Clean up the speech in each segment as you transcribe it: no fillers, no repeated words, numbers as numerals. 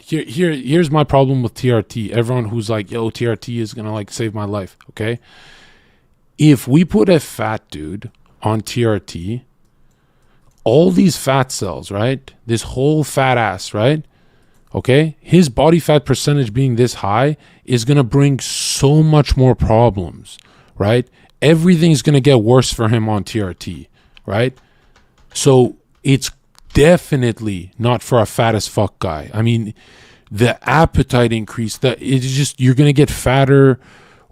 Here's my problem with TRT. Everyone who's like, yo, TRT is gonna like save my life. Okay, if we put a fat dude on TRT, all these fat cells, right? This whole fat ass, right? Okay, his body fat percentage being this high is gonna bring so much more problems, right? Everything's gonna get worse for him on TRT, right? So it's definitely not for a fat as fuck guy. I mean, the appetite increase, it's just, you're gonna get fatter,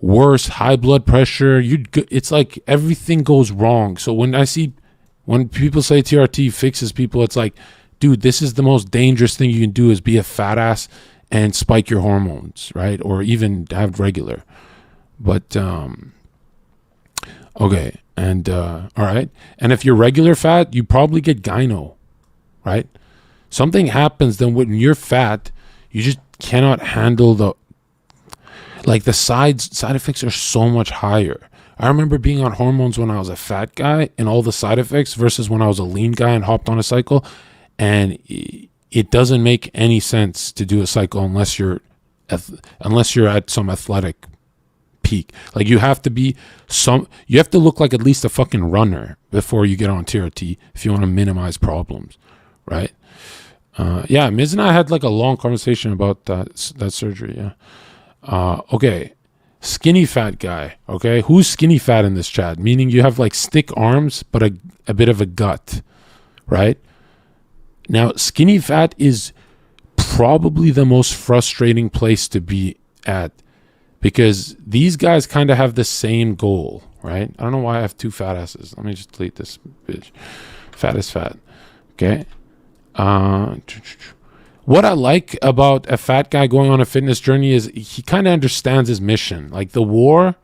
worse, high blood pressure. It's like everything goes wrong. So when people say TRT fixes people, it's like, dude, this is the most dangerous thing you can do, is be a fat ass and spike your hormones, right? Or even have regular. But okay, and all right, and if you're regular fat, you probably get gyno, right? Something happens then when you're fat, you just cannot handle the side effects are so much higher. I remember being on hormones when I was a fat guy and all the side effects versus when I was a lean guy and hopped on a cycle, and it doesn't make any sense to do a cycle unless you're at some athletic peak. Like you have to look like at least a fucking runner before you get on TRT if you want to minimize problems, right? Yeah, Miz and I had like a long conversation about that surgery. Yeah. Okay, skinny fat guy. Okay, who's skinny fat in this chat? Meaning you have like stick arms but a bit of a gut, right? Now, skinny fat is probably the most frustrating place to be at, because these guys kind of have the same goal, right? I don't know why I have two fat asses. Let me just delete this bitch. Fat is fat. Okay. What I like about a fat guy going on a fitness journey is he kind of understands his mission. Like the war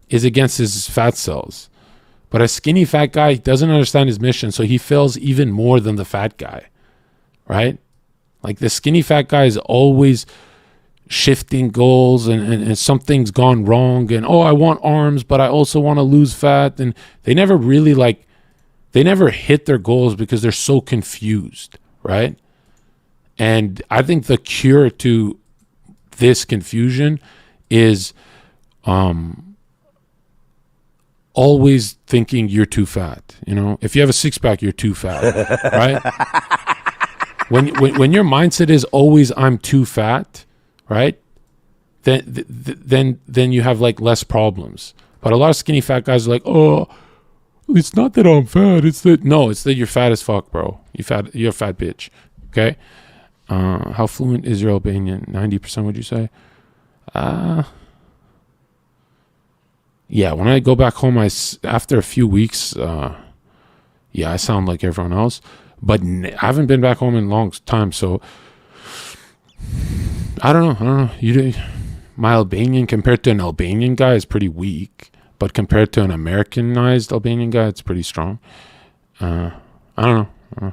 is against his fat cells. But a skinny fat guy doesn't understand his mission, so he fails even more than the fat guy, right? Like the skinny fat guy is always shifting goals and something's gone wrong, and I want arms but I also want to lose fat, and they never hit their goals because they're so confused, right? And I think the cure to this confusion is always thinking you're too fat. You know, if you have a six-pack, you're too fat, right? When your mindset is always I'm too fat, right? Then you have like less problems. But a lot of skinny fat guys are like, oh, it's not that I'm fat. It's that you're fat as fuck, bro. You're a fat bitch. Okay. How fluent is your Albanian? 90%, would you say? Yeah. When I go back home, after a few weeks, I sound like everyone else. But I haven't been back home in a long time, so I don't know. My Albanian compared to an Albanian guy is pretty weak, but compared to an Americanized Albanian guy, it's pretty strong. I don't know.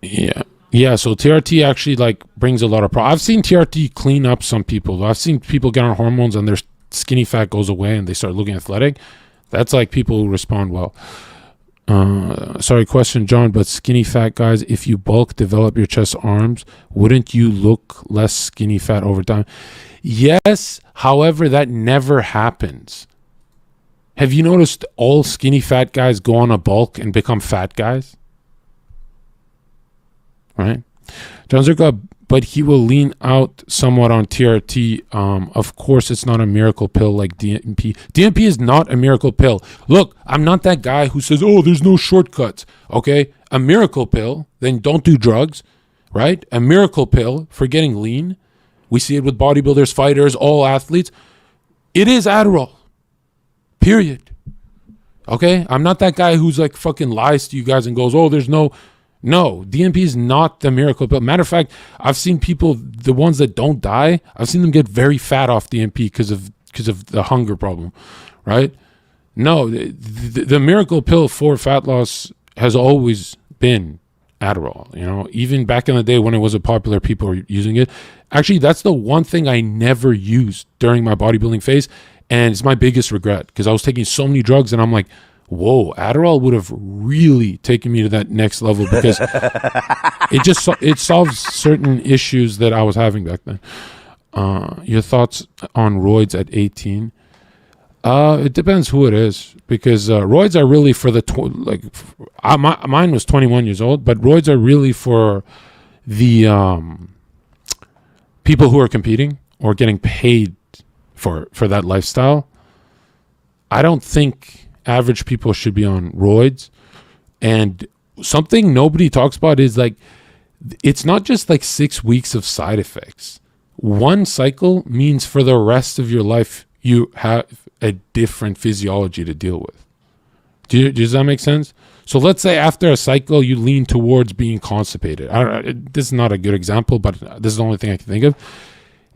Yeah. So TRT actually like brings a lot of problems. I've seen TRT clean up some people. I've seen people get on hormones and their skinny fat goes away and they start looking athletic. That's like people who respond well. Sorry, question, John, but skinny fat guys, if you bulk, develop your chest, arms, wouldn't you look less skinny fat over time? Yes, however, that never happens. Have you noticed all skinny fat guys go on a bulk and become fat guys? Right? Jon Zherka, but he will lean out somewhat on TRT. Of course, it's not a miracle pill like DMP. DMP is not a miracle pill. Look, I'm not that guy who says, there's no shortcuts. Okay? A miracle pill, then don't do drugs, right? A miracle pill for getting lean. We see it with bodybuilders, fighters, all athletes. It is Adderall. Period. Okay? I'm not that guy who's like fucking lies to you guys and goes, there's no, DMP is not the miracle pill. Matter of fact, I've seen people, the ones that don't die, I've seen them get very fat off DMP because of the hunger problem, right? No, the miracle pill for fat loss has always been Adderall. You know, even back in the day when it wasn't popular, people were using it. Actually, that's the one thing I never used during my bodybuilding phase, and it's my biggest regret because I was taking so many drugs, and I'm like, whoa, Adderall would have really taken me to that next level, because it solves certain issues that I was having back then. Your thoughts on roids at 18? It depends who it is, because roids are really for the mine was 21 years old, but roids are really for the people who are competing or getting paid for that lifestyle. I don't think average people should be on roids. And something nobody talks about is like, it's not just like 6 weeks of side effects. One cycle means for the rest of your life you have a different physiology to deal with. Does that make sense? So let's say after a cycle you lean towards being constipated. This is not a good example, but this is the only thing I can think of.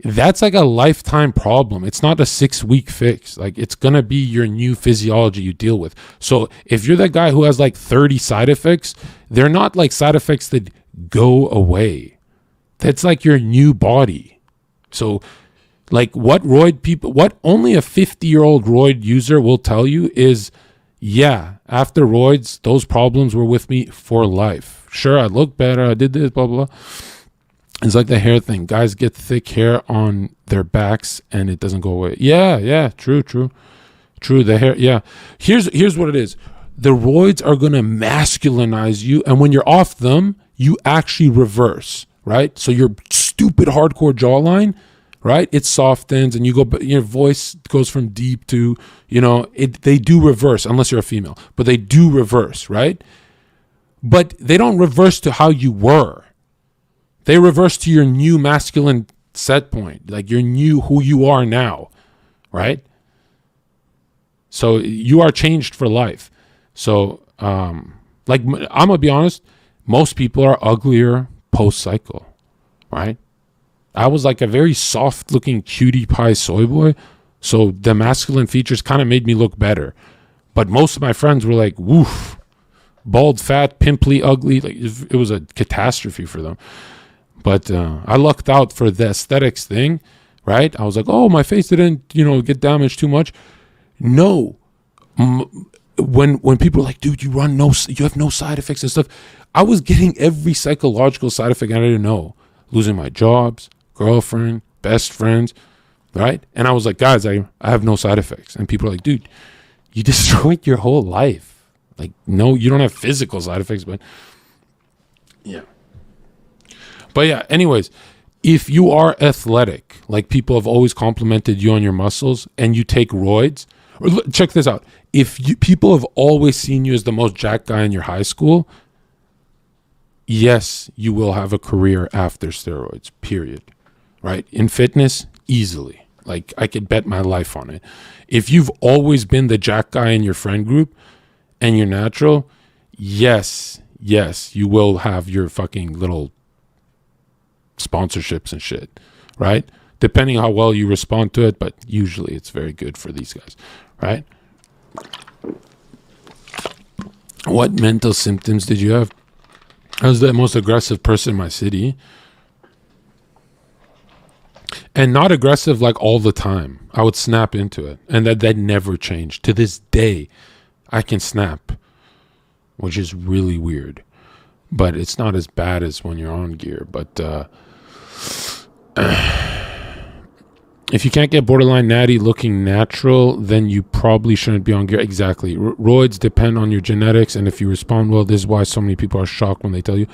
That's like a lifetime problem. It's not a 6 week fix. Like, it's going to be your new physiology you deal with. So if you're that guy who has like 30 side effects, they're not like side effects that go away. That's like your new body. So like what only a 50-year-old roid user will tell you is, yeah, after roids, those problems were with me for life. Sure, I look better, I did this, blah, blah, blah. It's like the hair thing. Guys get thick hair on their backs and it doesn't go away. Yeah, true. The hair, yeah. Here's what it is. The roids are going to masculinize you, and when you're off them, you actually reverse, right? So your stupid hardcore jawline, right? It softens, and your voice goes from deep to, they do reverse, unless you're a female, but they do reverse, right? But they don't reverse to how you were. They reverse to your new masculine set point, like your new who you are now, right? So you are changed for life. So, like, I'm gonna be honest, most people are uglier post-cycle, right? I was like a very soft-looking cutie pie soy boy, so the masculine features kind of made me look better. But most of my friends were like, woof, bald, fat, pimply, ugly. Like, it was a catastrophe for them. But I lucked out for the aesthetics thing, right? I was like, oh, my face didn't, get damaged too much. No. When people are like, dude, you have no side effects and stuff, I was getting every psychological side effect I didn't know. Losing my jobs, girlfriend, best friends, right? And I was like, guys, I have no side effects. And people are like, dude, you destroyed your whole life. Like, no, you don't have physical side effects, but yeah. But yeah, anyways, if you are athletic, like people have always complimented you on your muscles, and you take roids, or check this out. People have always seen you as the most jacked guy in your high school, yes, you will have a career after steroids, period. Right? In fitness, easily. Like, I could bet my life on it. If you've always been the jack guy in your friend group and you're natural, yes, you will have your fucking little sponsorships and shit, right? Depending how well you respond to it, but usually it's very good for these guys, right? What mental symptoms did you have? I was the most aggressive person in my city. And not aggressive like all the time. I would snap into it. And that never changed. To this day, I can snap, which is really weird. But it's not as bad as when you're on gear. But if you can't get borderline natty looking natural, then you probably shouldn't be on gear. Exactly. Roids depend on your genetics. And if you respond well, this is why so many people are shocked when they tell you.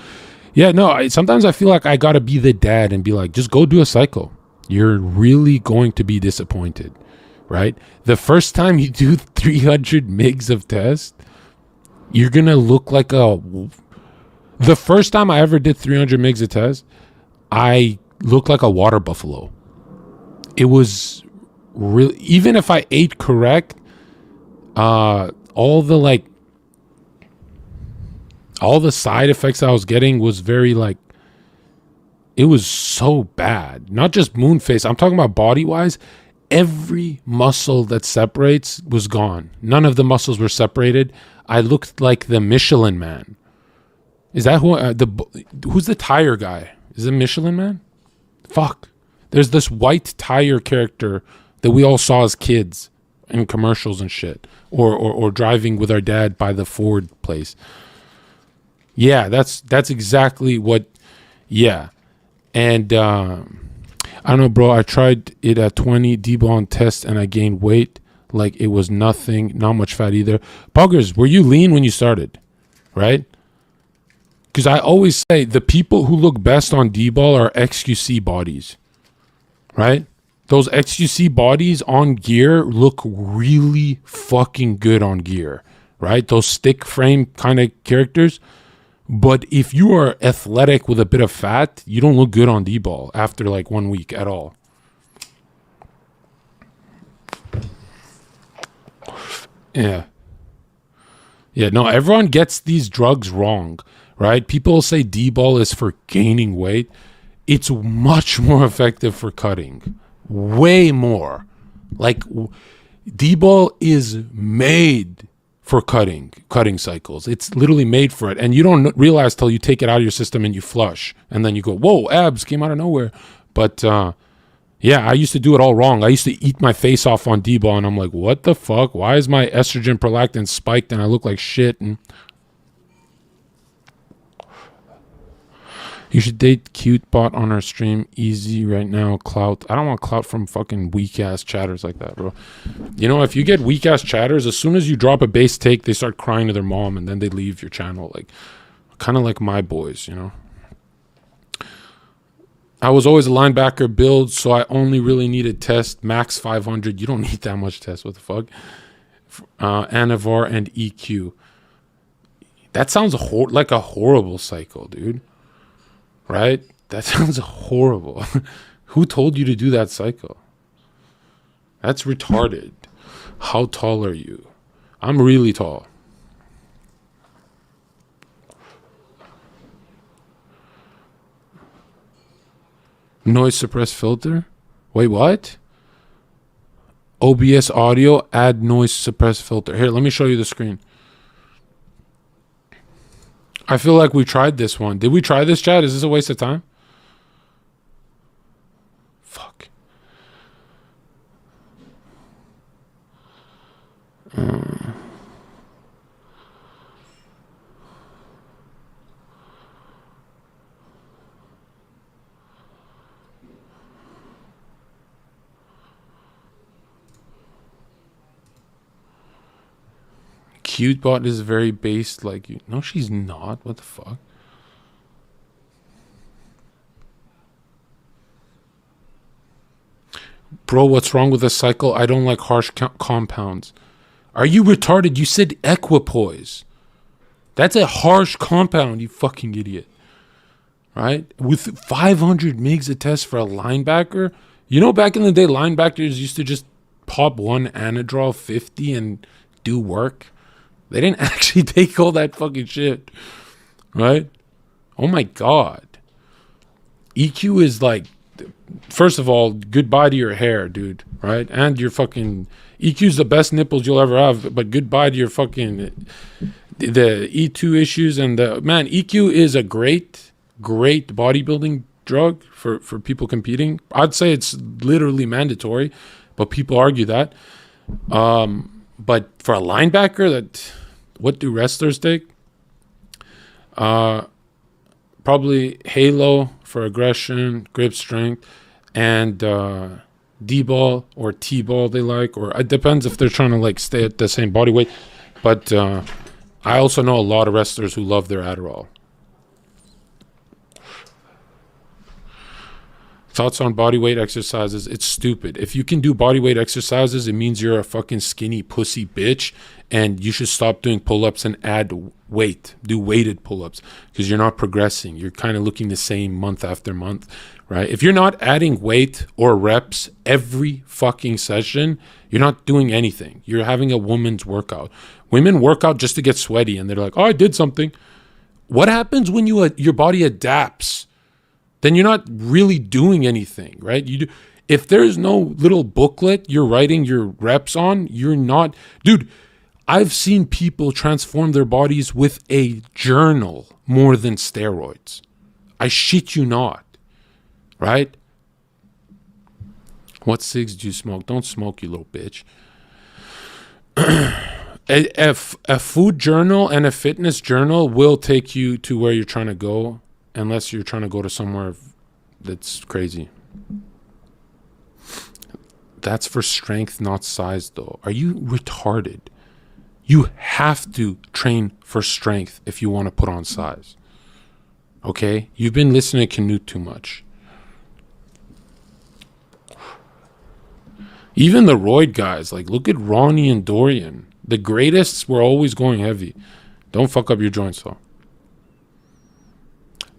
Yeah, no, sometimes I feel like I got to be the dad and be like, just go do a cycle. You're really going to be disappointed, right? The first time you do 300 mgs of test, you're going to look like the first time I ever did 300 mgs of test, I looked like a water buffalo. It was really, even if I ate correct, all the side effects I was getting was very it was so bad. Not just moon face. I'm talking about body wise. Every muscle that separates was gone. None of the muscles were separated. I looked like the Michelin Man. Is that who's the tire guy? Is it Michelin Man? Fuck. There's this white tire character that we all saw as kids in commercials and shit, or driving with our dad by the Ford place. Yeah, that's exactly what. Yeah, and I don't know, bro. I tried it at 20 debone test, and I gained weight like it was nothing. Not much fat either. Buggers, were you lean when you started? Right? Because I always say the people who look best on D-ball are XQC bodies, right? Those XQC bodies on gear look really fucking good on gear, right? Those stick frame kind of characters. But if you are athletic with a bit of fat, you don't look good on D-ball after like 1 week at all. Yeah. Yeah, no, everyone gets these drugs wrong, right? People say D-ball is for gaining weight. It's much more effective for cutting. Way more. Like, D-ball is made for cutting cycles. It's literally made for it. And you don't realize till you take it out of your system and you flush. And then you go, whoa, abs came out of nowhere. But, yeah, I used to do it all wrong. I used to eat my face off on D-ball, and I'm like, what the fuck? Why is my estrogen prolactin spiked and I look like shit? And you should date cute bot on our stream. Easy right now. Clout. I don't want clout from fucking weak-ass chatters like that, bro. You know, if you get weak-ass chatters, as soon as you drop a base take, they start crying to their mom, and then they leave your channel. Like, kind of like my boys, you know? I was always a linebacker build, so I only really needed test max 500. You don't need that much test. What the fuck? Anavar and EQ. That sounds like a horrible cycle, dude. Right? That sounds horrible. Who told you to do that cycle? That's retarded. How tall are you? I'm really tall. Noise suppress filter? Wait, what? OBS audio, add noise suppress filter. Here, let me show you the screen. I feel like we tried this one. Did we try this, chat? Is this a waste of time? Fuck. Cutebot is very based like you. No, she's not. What the fuck? Bro, what's wrong with this cycle? I don't like harsh compounds. Are you retarded? You said equipoise. That's a harsh compound, you fucking idiot. Right? With 500 megs a test for a linebacker? You know, back in the day, linebackers used to just pop one Anadrol 50 and do work. They didn't actually take all that fucking shit. Right? Oh my God. EQ is like, first of all, goodbye to your hair, dude. Right? And your fucking, EQ's the best nipples you'll ever have, but goodbye to your fucking, the E2 issues. And man, EQ is a great bodybuilding drug for people competing. I'd say it's literally mandatory, but people argue that. But for a linebacker, what do wrestlers take? Probably Halo for aggression, grip strength, and D-ball or T-ball they like, or it depends if they're trying to like stay at the same body weight. But I also know a lot of wrestlers who love their Adderall. Thoughts on body weight exercises? It's stupid. If you can do body weight exercises, it means you're a fucking skinny pussy bitch, and you should stop doing pull-ups and add weight. Do weighted pull-ups because you're not progressing. You're kind of looking the same month after month, right? If you're not adding weight or reps every fucking session, you're not doing anything. You're having a woman's workout. Women work out just to get sweaty, and they're like, oh, I did something. What happens when your body adapts? Then you're not really doing anything, right? If there's no little booklet you're writing your reps on, you're not. Dude, I've seen people transform their bodies with a journal more than steroids. I shit you not, right? What cigs do you smoke? Don't smoke, you little bitch. A food journal and a fitness journal will take you to where you're trying to go, unless you're trying to go to somewhere that's crazy. That's for strength, not size, though. Are you retarded? You have to train for strength if you want to put on size. Okay? You've been listening to Canute too much. Even the roid guys, like, look at Ronnie and Dorian. The greatest were always going heavy. Don't fuck up your joints, though.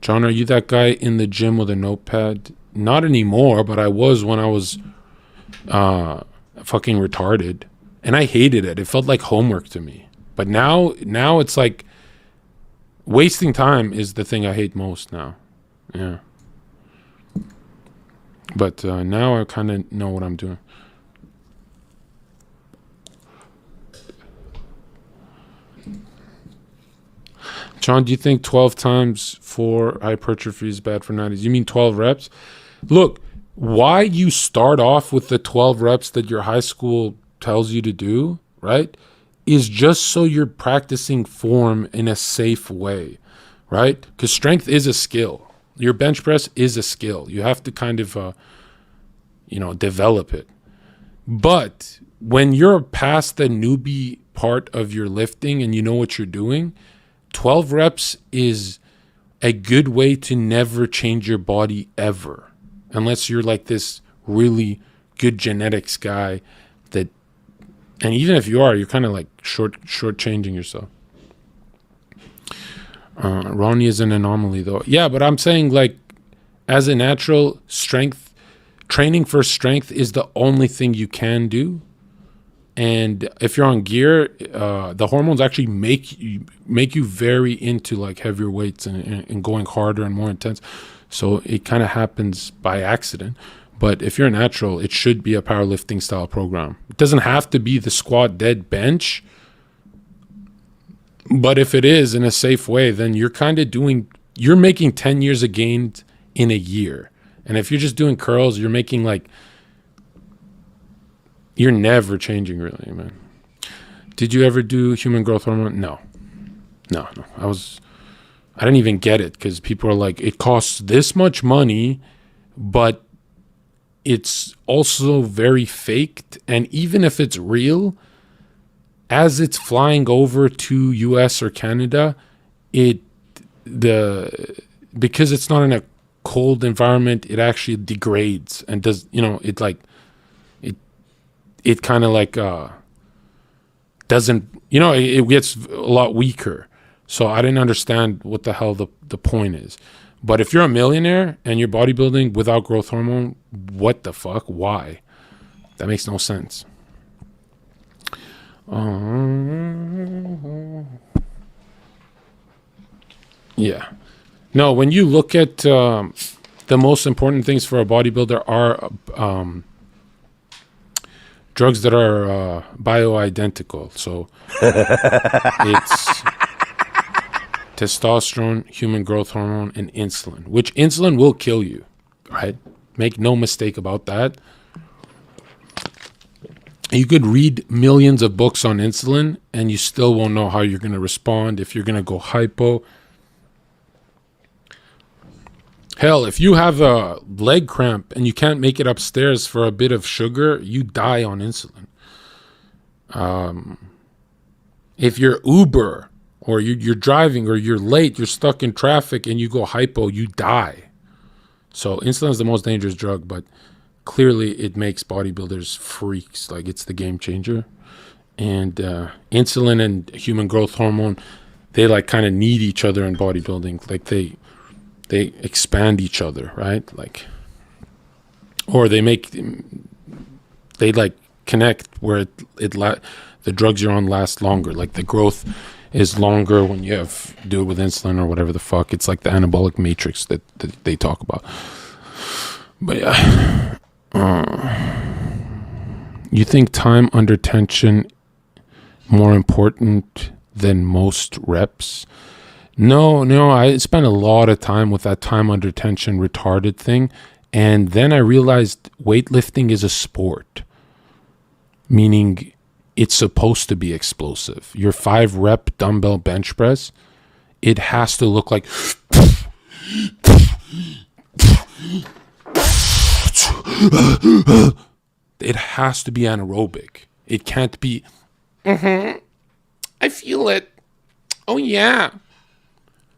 John, are you that guy in the gym with a notepad? Not anymore, but I was when I was fucking retarded. And I hated it. It felt like homework to me. But now it's like wasting time is the thing I hate most now. Yeah. But now I kind of know what I'm doing. John, do you think 12 times 4 hypertrophy is bad for 90s? You mean 12 reps? Look, why you start off with the 12 reps that your high school tells you to do, right, is just so you're practicing form in a safe way, right? Because strength is a skill. Your bench press is a skill. You have to kind of, develop it. But when you're past the newbie part of your lifting and you know what you're doing, 12 reps is a good way to never change your body ever. Unless you're like this really good genetics guy that, and even if you are, you're kind of like short-changing yourself. Ronnie is an anomaly though. Yeah, but I'm saying like as a natural strength, training for strength is the only thing you can do. And if you're on gear, the hormones actually make you very into like heavier weights and going harder and more intense. So it kind of happens by accident. But if you're natural, it should be a powerlifting style program. It doesn't have to be the squat, dead, bench. But if it is in a safe way, then you're making 10 years of gains in a year. And if you're just doing curls, you're making like, you're never changing really, man. Did you ever do human growth hormone? No. I didn't even get it because people are like, it costs this much money, but it's also very faked. And even if it's real, as it's flying over to US or Canada, because it's not in a cold environment, it actually degrades and does, it kind of like doesn't, it gets a lot weaker. So I didn't understand what the hell the point is. But if you're a millionaire and you're bodybuilding without growth hormone, what the fuck? Why? That makes no sense. Yeah. No, when you look at the most important things for a bodybuilder are drugs that are bioidentical. So it's testosterone, human growth hormone, and insulin, which insulin will kill you, right? Make no mistake about that. You could read millions of books on insulin and you still won't know how you're going to respond, if you're going to go hypo. Hell, if you have a leg cramp and you can't make it upstairs for a bit of sugar, you die on insulin. If you're Uber or you're driving or you're late, you're stuck in traffic and you go hypo, you die. So insulin is the most dangerous drug, but clearly it makes bodybuilders freaks. Like, it's the game changer. And insulin and human growth hormone, they like kind of need each other in bodybuilding. Like they expand each other, right? Like, or they like connect where the drugs you're on last longer. Like the growth is longer when you do it with insulin or whatever the fuck. It's like the anabolic matrix that they talk about. But yeah, you think time under tension more important than most reps? No, I spent a lot of time with that time under tension retarded thing. And then I realized weightlifting is a sport. Meaning it's supposed to be explosive. Your 5-rep dumbbell bench press, it has to look like it has to be anaerobic. It can't be I feel it. Oh yeah.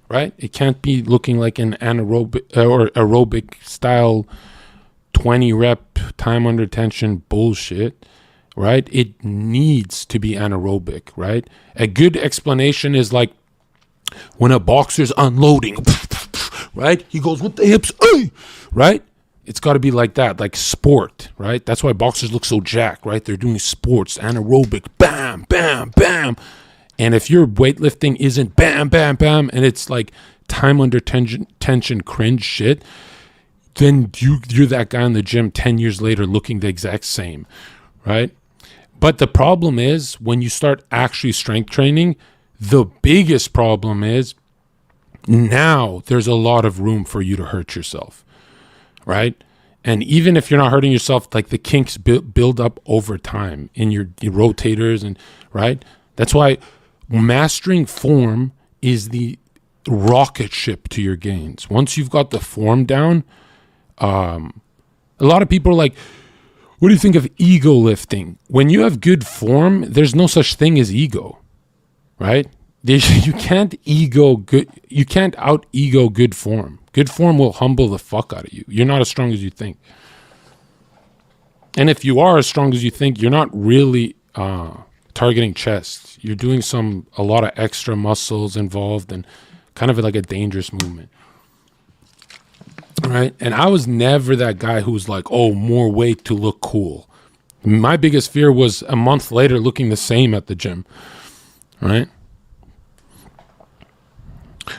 Right? It can't be looking like an anaerobic or aerobic style 20 rep time under tension bullshit, right? It needs to be anaerobic, right? A good explanation is like when a boxer's unloading, right? He goes with the hips, right? It's got to be like that, like sport, right? That's why boxers look so jacked, right? They're doing sports, anaerobic, bam, bam, bam. And if your weightlifting isn't bam, bam, bam, and it's like time under tension cringe shit, then you're that guy in the gym 10 years later looking the exact same, right? But the problem is when you start actually strength training, the biggest problem is now there's a lot of room for you to hurt yourself, right? And even if you're not hurting yourself, like the kinks build up over time in your rotators, and right? That's why mastering form is the rocket ship to your gains. Once you've got the form down, a lot of people are like, what do you think of ego lifting? When you have good form, there's no such thing as ego, right? You can't out ego good form. Good form will humble the fuck out of you. You're not as strong as you think. And if you are as strong as you think, you're not really targeting chest. You're doing a lot of extra muscles involved and kind of like a dangerous movement. Right? And I was never that guy who was like, oh, more weight to look cool. My biggest fear was a month later looking the same at the gym. Right?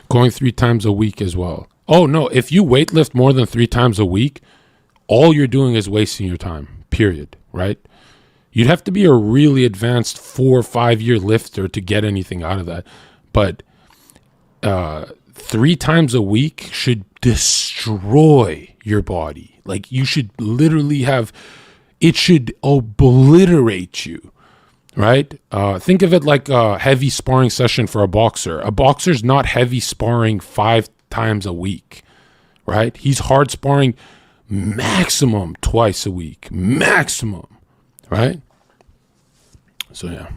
Going 3 times a week as well. Oh, no. If you weightlift more than 3 times a week, all you're doing is wasting your time. Period. Right? You'd have to be a really advanced 4 or 5 year lifter to get anything out of that. But 3 times a week should destroy your body. Like you should literally it should obliterate you, right? Think of it like a heavy sparring session for a boxer. A boxer's not heavy sparring 5 times a week, right? He's hard sparring maximum twice a week, maximum, right? So yeah.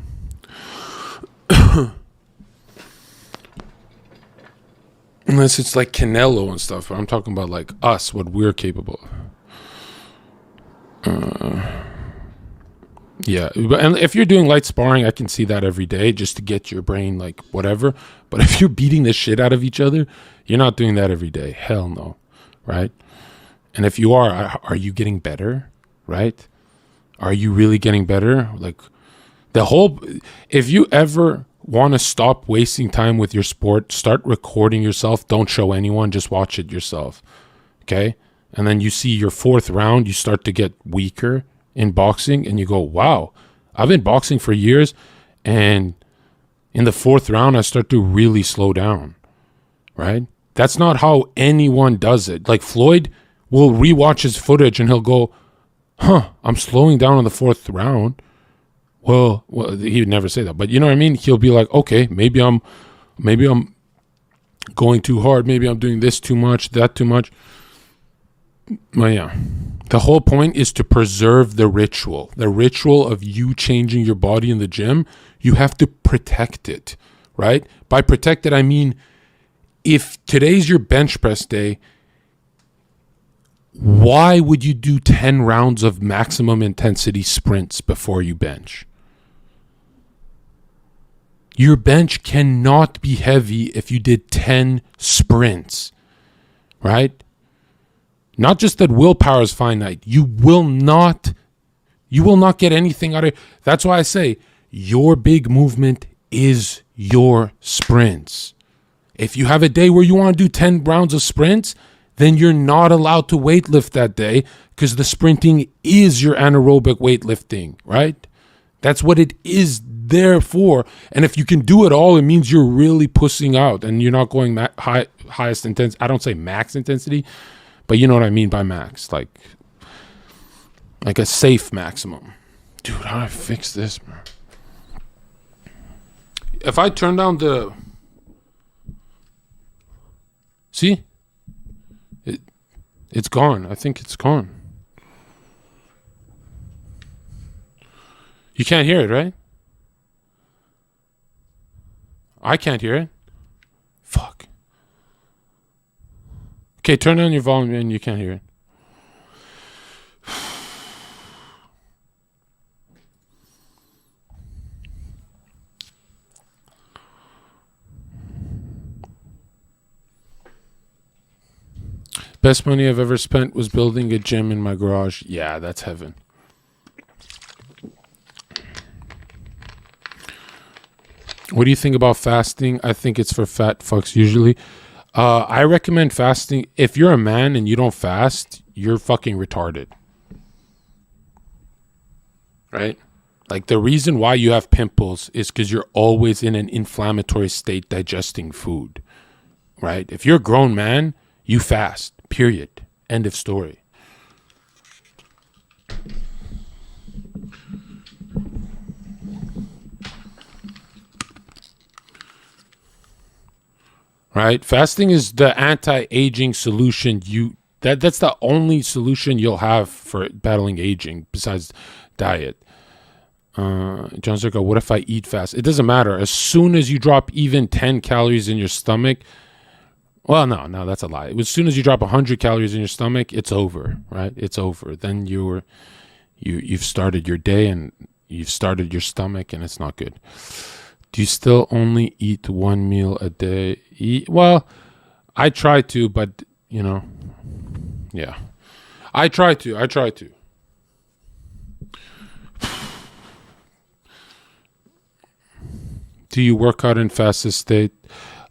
Unless it's like Canelo and stuff. But I'm talking about like us, what we're capable of. Yeah. And if you're doing light sparring, I can see that every day just to get your brain like whatever. But if you're beating the shit out of each other, you're not doing that every day. Hell no. Right? And if you are you getting better? Right? Are you really getting better? Like if you ever want to stop wasting time with your sport, start recording yourself. Don't show anyone, just watch it yourself. Okay? And then you see your 4th round, you start to get weaker in boxing and you go, wow, I've been boxing for years, and in the 4th round I start to really slow down. Right? That's not how anyone does it. Like Floyd will rewatch his footage and he'll go, I'm slowing down in the 4th round. Well, he would never say that, but you know what I mean? He'll be like, okay, maybe I'm going too hard. Maybe I'm doing this too much, that too much. Well, yeah. The whole point is to preserve the ritual of you changing your body in the gym. You have to protect it, right? By protect it, I mean, if today's your bench press day, why would you do 10 rounds of maximum intensity sprints before you bench? Your bench cannot be heavy if you did 10 sprints, right? Not just that willpower is finite. You will not get anything out of it. That's why I say your big movement is your sprints. If you have a day where you want to do 10 rounds of sprints, then you're not allowed to weightlift that day because the sprinting is your anaerobic weightlifting, right? That's what it is there for. And if you can do it all, it means you're really pussing out and you're not going highest intensity. I don't say max intensity, but you know what I mean by max, like a safe maximum. Dude, how do I fix this, man? If I turn down the... See? It's gone. I think it's gone. You can't hear it, right? I can't hear it. Fuck. Okay, turn down your volume and you can't hear it. Best money I've ever spent was building a gym in my garage. Yeah, that's heaven. What do you think about fasting? I think it's for fat fucks usually. I recommend fasting. If you're a man and you don't fast, you're fucking retarded. Right? Like the reason why you have pimples is because you're always in an inflammatory state digesting food. Right? If you're a grown man, you fast. Period. End of story. Right? Fasting is the anti-aging solution. That's the only solution you'll have for battling aging besides diet. Jon Zherka, what if I eat fast? It doesn't matter. As soon as you drop even 10 calories in your stomach, well, no, that's a lie. As soon as you drop 100 calories in your stomach, it's over, right? It's over. Then you've started your day and you've started your stomach, and it's not good. Do you still only eat one meal a day? Well, I try to, but, yeah. I try to. Do you work out in fastest state?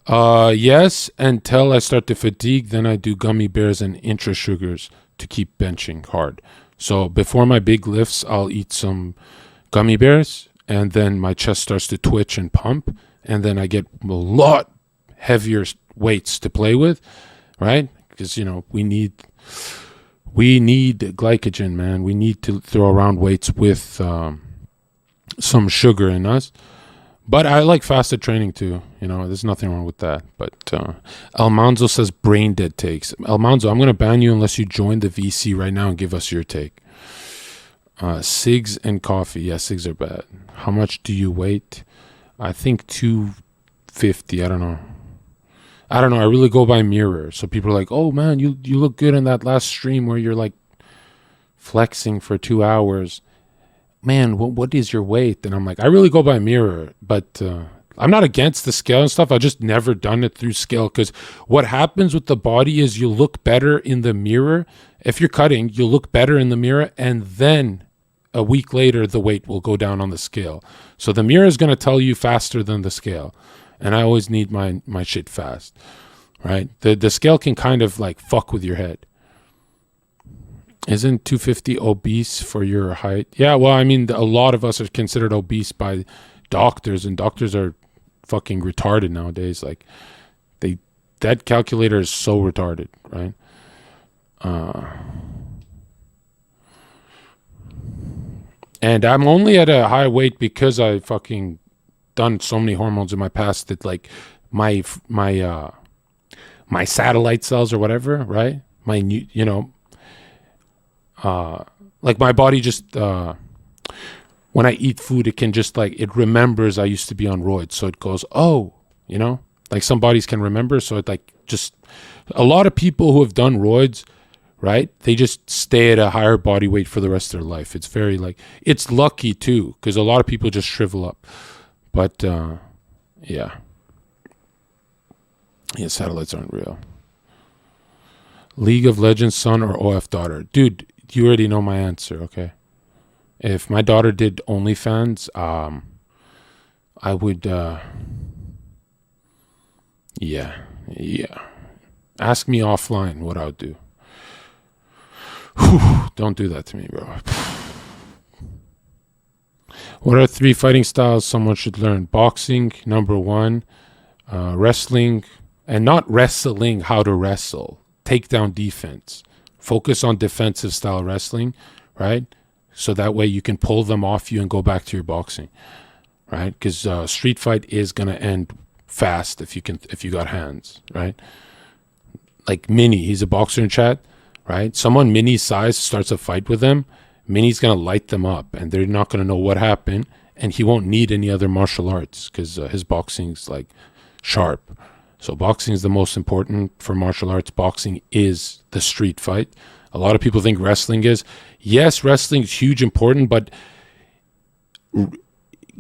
Yes, until I start to fatigue, then I do gummy bears and intra sugars to keep benching hard. So before my big lifts, I'll eat some gummy bears, and then my chest starts to twitch and pump, and then I get a lot heavier weights to play with, right? Because, we need glycogen, man. We need to throw around weights with some sugar in us. But I like fasted training too. There's nothing wrong with that. But Almanzo says brain dead takes. Almanzo, I'm going to ban you unless you join the VC right now and give us your take. Cigs and coffee. Yeah, cigs are bad. How much do you weigh? I think 250. I don't know. I really go by mirror. So people are like, oh man, you look good in that last stream where you're like flexing for 2 hours. Man, what is your weight? And I'm like, I really go by mirror, but I'm not against the scale and stuff. I just never done it through scale, because what happens with the body is you look better in the mirror. If you're cutting, you look better in the mirror, and then a week later, the weight will go down on the scale. So the mirror is going to tell you faster than the scale, and I always need my shit fast, right? The scale can kind of like fuck with your head. Isn't 250 obese for your height? Yeah, well, I mean, a lot of us are considered obese by doctors, and doctors are fucking retarded nowadays. Like, that calculator is so retarded, right? And I'm only at a high weight because I fucking done so many hormones in my past that, like, my satellite cells or whatever, right? My new, like my body just when I eat food, it can just like, it remembers I used to be on roids, so it goes, oh, like some bodies can remember. So it like, just a lot of people who have done roids, right, they just stay at a higher body weight for the rest of their life. It's very like, it's lucky too, because a lot of people just shrivel up. But yeah, satellites aren't real. League of Legends son or OF daughter? Dude, you already know my answer, okay? If my daughter did OnlyFans, I would, yeah. Ask me offline what I would do. Whew, don't do that to me, bro. What are 3 fighting styles someone should learn? Boxing, number 1. Wrestling, and not wrestling how to wrestle. Takedown defense. Focus on defensive style wrestling, right? So that way you can pull them off you and go back to your boxing. right? Because street fight is gonna end fast if you got hands, right? Like Mini, he's a boxer in chat, right? Someone Mini's size starts a fight with him, Mini's gonna light them up, and they're not gonna know what happened, and he won't need any other martial arts because his boxing's like sharp. So boxing is the most important for martial arts. Boxing is the street fight. A lot of people think wrestling is. Yes, wrestling is huge, important, but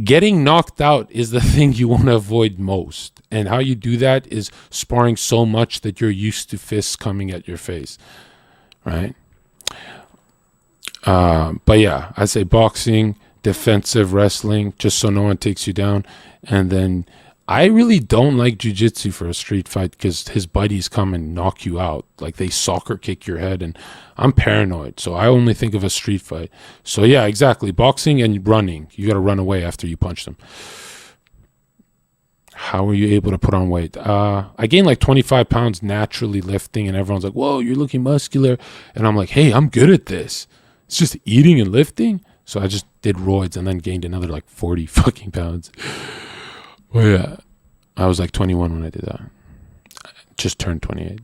getting knocked out is the thing you want to avoid most. And how you do that is sparring so much that you're used to fists coming at your face, right? But yeah, I say boxing, defensive wrestling, just so no one takes you down. And then I really don't like jiu-jitsu for a street fight because his buddies come and knock you out. Like they soccer kick your head, and I'm paranoid. So I only think of a street fight. So yeah, exactly. Boxing and running. You got to run away after you punch them. How are you able to put on weight? I gained like 25 pounds naturally lifting, and everyone's like, whoa, you're looking muscular. And I'm like, hey, I'm good at this. It's just eating and lifting. So I just did roids and then gained another like 40 fucking pounds. Well, yeah, I was like 21 when I did that. I just turned 28.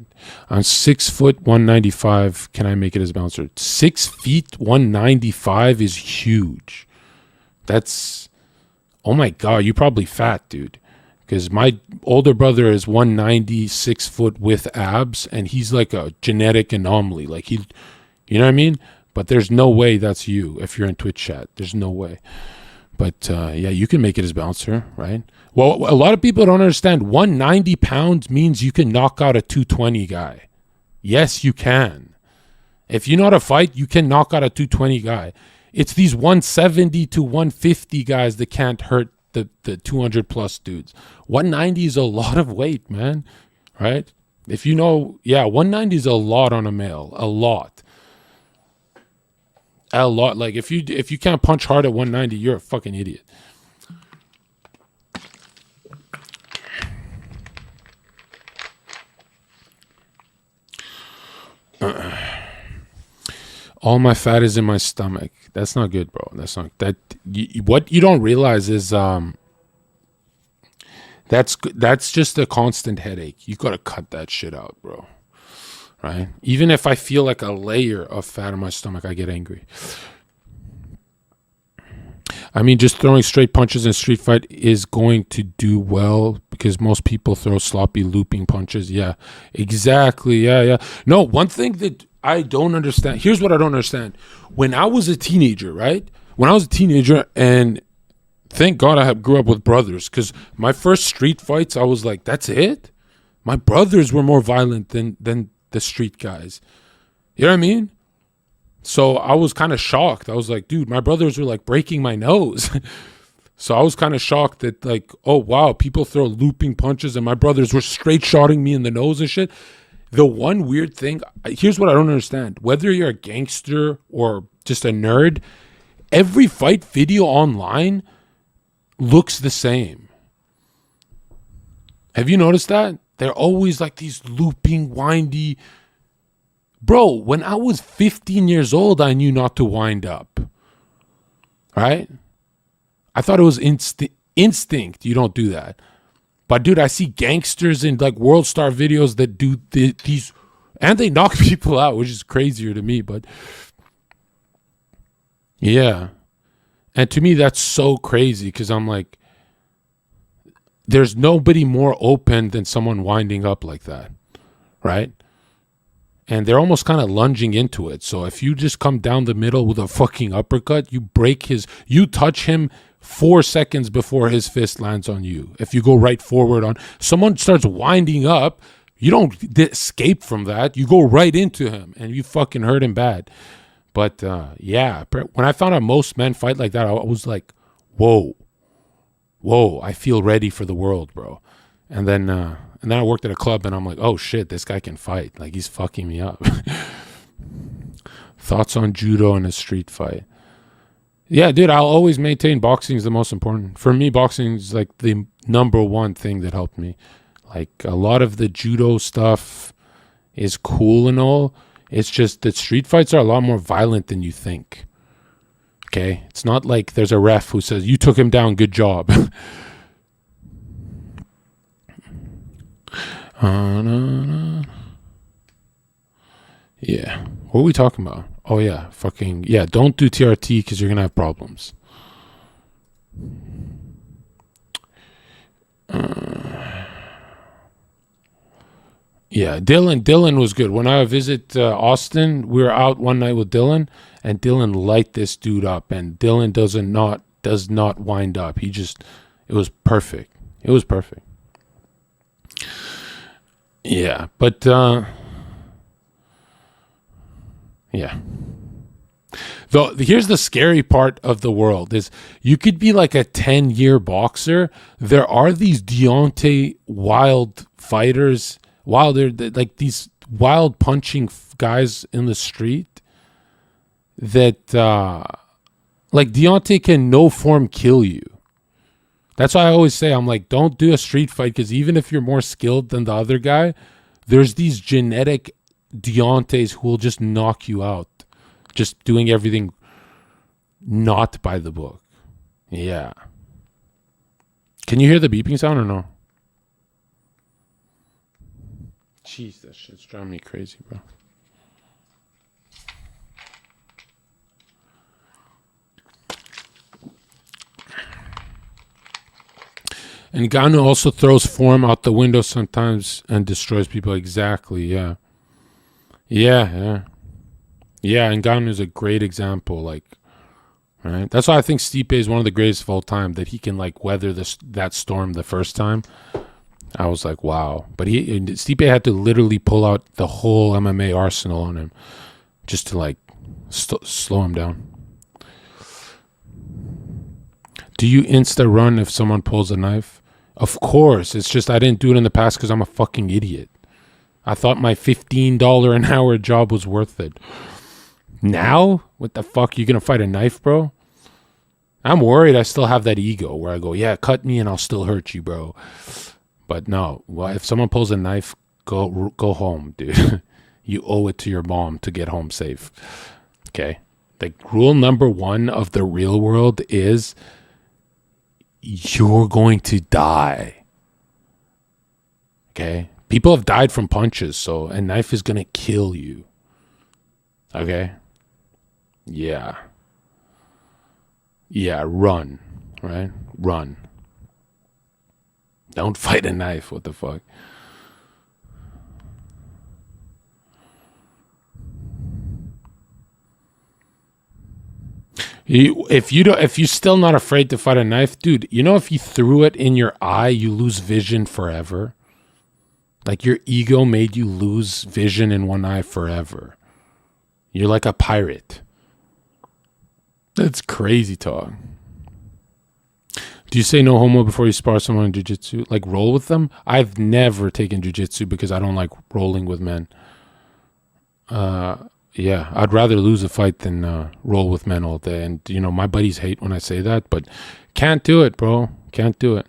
I'm 6 foot 195. Can I make it as a bouncer? 6 feet 195 is huge. That's, oh my God, you're probably fat, dude. Because my older brother is 190, 6 foot with abs, and he's like a genetic anomaly. Like you know what I mean? But there's no way that's you if you're in Twitch chat. There's no way. But yeah, you can make it as bouncer, right? Well, a lot of people don't understand 190 pounds means you can knock out a 220 guy. Yes, you can. If you know how to fight, you can knock out a 220 guy. It's these 170 to 150 guys that can't hurt the 200 plus dudes. 190 is a lot of weight, man, right? If you know, yeah, 190 is a lot on a male, a lot. A lot. Like if you can't punch hard at 190, you're a fucking idiot. All my fat is in my stomach. That's not good, bro. That's not that. What you don't realize is that's just a constant headache. You gotta cut that shit out, bro. Right? Even if I feel like a layer of fat in my stomach, I get angry. I mean, just throwing straight punches in a street fight is going to do well because most people throw sloppy looping punches. Yeah, exactly. Yeah. No, one thing that I don't understand. Here's what I don't understand. When I was a teenager, right? When I was a teenager, and thank God I grew up with brothers, because my first street fights, I was like, that's it? My brothers were more violent than the street guys. You know what I mean? So I was kind of shocked. I was like, dude, my brothers were like breaking my nose. So I was kind of shocked that like, oh wow, people throw looping punches and my brothers were straight shotting me in the nose and shit. The one weird thing, here's what I don't understand. Whether you're a gangster or just a nerd, every fight video online looks the same. Have you noticed that? They're always like these looping, windy. Bro, when I was 15 years old, I knew not to wind up. Right? I thought it was instinct. You don't do that. But dude, I see gangsters in like World Star videos that do these, and they knock people out, which is crazier to me. But yeah. And to me, that's so crazy because I'm like, there's nobody more open than someone winding up like that, right? And they're almost kind of lunging into it. So if you just come down the middle with a fucking uppercut, you touch him 4 seconds before his fist lands on you. If you go right forward on, someone starts winding up, you don't escape from that. You go right into him and you fucking hurt him bad. But yeah, when I found out most men fight like that, I was like, whoa, I feel ready for the world, bro. And then I worked at a club and I'm like, oh shit, this guy can fight. Like he's fucking me up. Thoughts on judo in a street fight? Yeah, dude, I'll always maintain boxing is the most important. For me, boxing is like the number one thing that helped me. Like a lot of the judo stuff is cool and all. It's just that street fights are a lot more violent than you think. Okay? It's not like there's a ref who says, you took him down, good job. Yeah. What are we talking about? Oh, yeah. Fucking, yeah, don't do TRT because you're going to have problems. Yeah, Dylan was good. When I visit Austin, we were out one night with Dylan, and Dylan light this dude up, and Dylan does not wind up. It was perfect. It was perfect. Yeah, but yeah. Though here's the scary part of the world is you could be like a 10-year boxer. There are these Deontay wild fighters, like these wild punching guys in the street that like Deontay can no form kill you. That's why I always say, I'm like, don't do a street fight, because even if you're more skilled than the other guy, there's these genetic Deontays who will just knock you out. Just doing everything not by the book. Yeah. Can you hear the beeping sound or no? Jeez, that shit's driving me crazy, bro. And Ngannou also throws form out the window sometimes and destroys people. Exactly, yeah. Yeah. Yeah, Ngannou is a great example, like, right? That's why I think Stipe is one of the greatest of all time, that he can, like, weather that storm the first time. I was like, wow. But Stipe had to literally pull out the whole MMA arsenal on him just to, like, slow him down. Do you insta-run if someone pulls a knife? Of course. It's just I didn't do it in the past because I'm a fucking idiot. I thought my $15 an hour job was worth it. Now? What the fuck? You gonna fight a knife, bro? I'm worried I still have that ego where I go, yeah, cut me and I'll still hurt you, bro. But no, if someone pulls a knife, go home, dude. You owe it to your mom to get home safe. Okay? Like, rule number 1 of the real world is you're going to die. Okay? People have died from punches, so a knife is gonna kill you. Okay? Yeah. Yeah, run. Right? Run. Don't fight a knife. What the fuck? If you're still not afraid to fight a knife, dude, you know, if you threw it in your eye, you lose vision forever. Like, your ego made you lose vision in one eye forever. You're like a pirate. That's crazy talk. Do you say no homo before you spar someone in jiu-jitsu? Like, roll with them? I've never taken jiu-jitsu because I don't like rolling with men. Yeah, I'd rather lose a fight than roll with men all day. And, you know, my buddies hate when I say that, but can't do it, bro. Can't do it.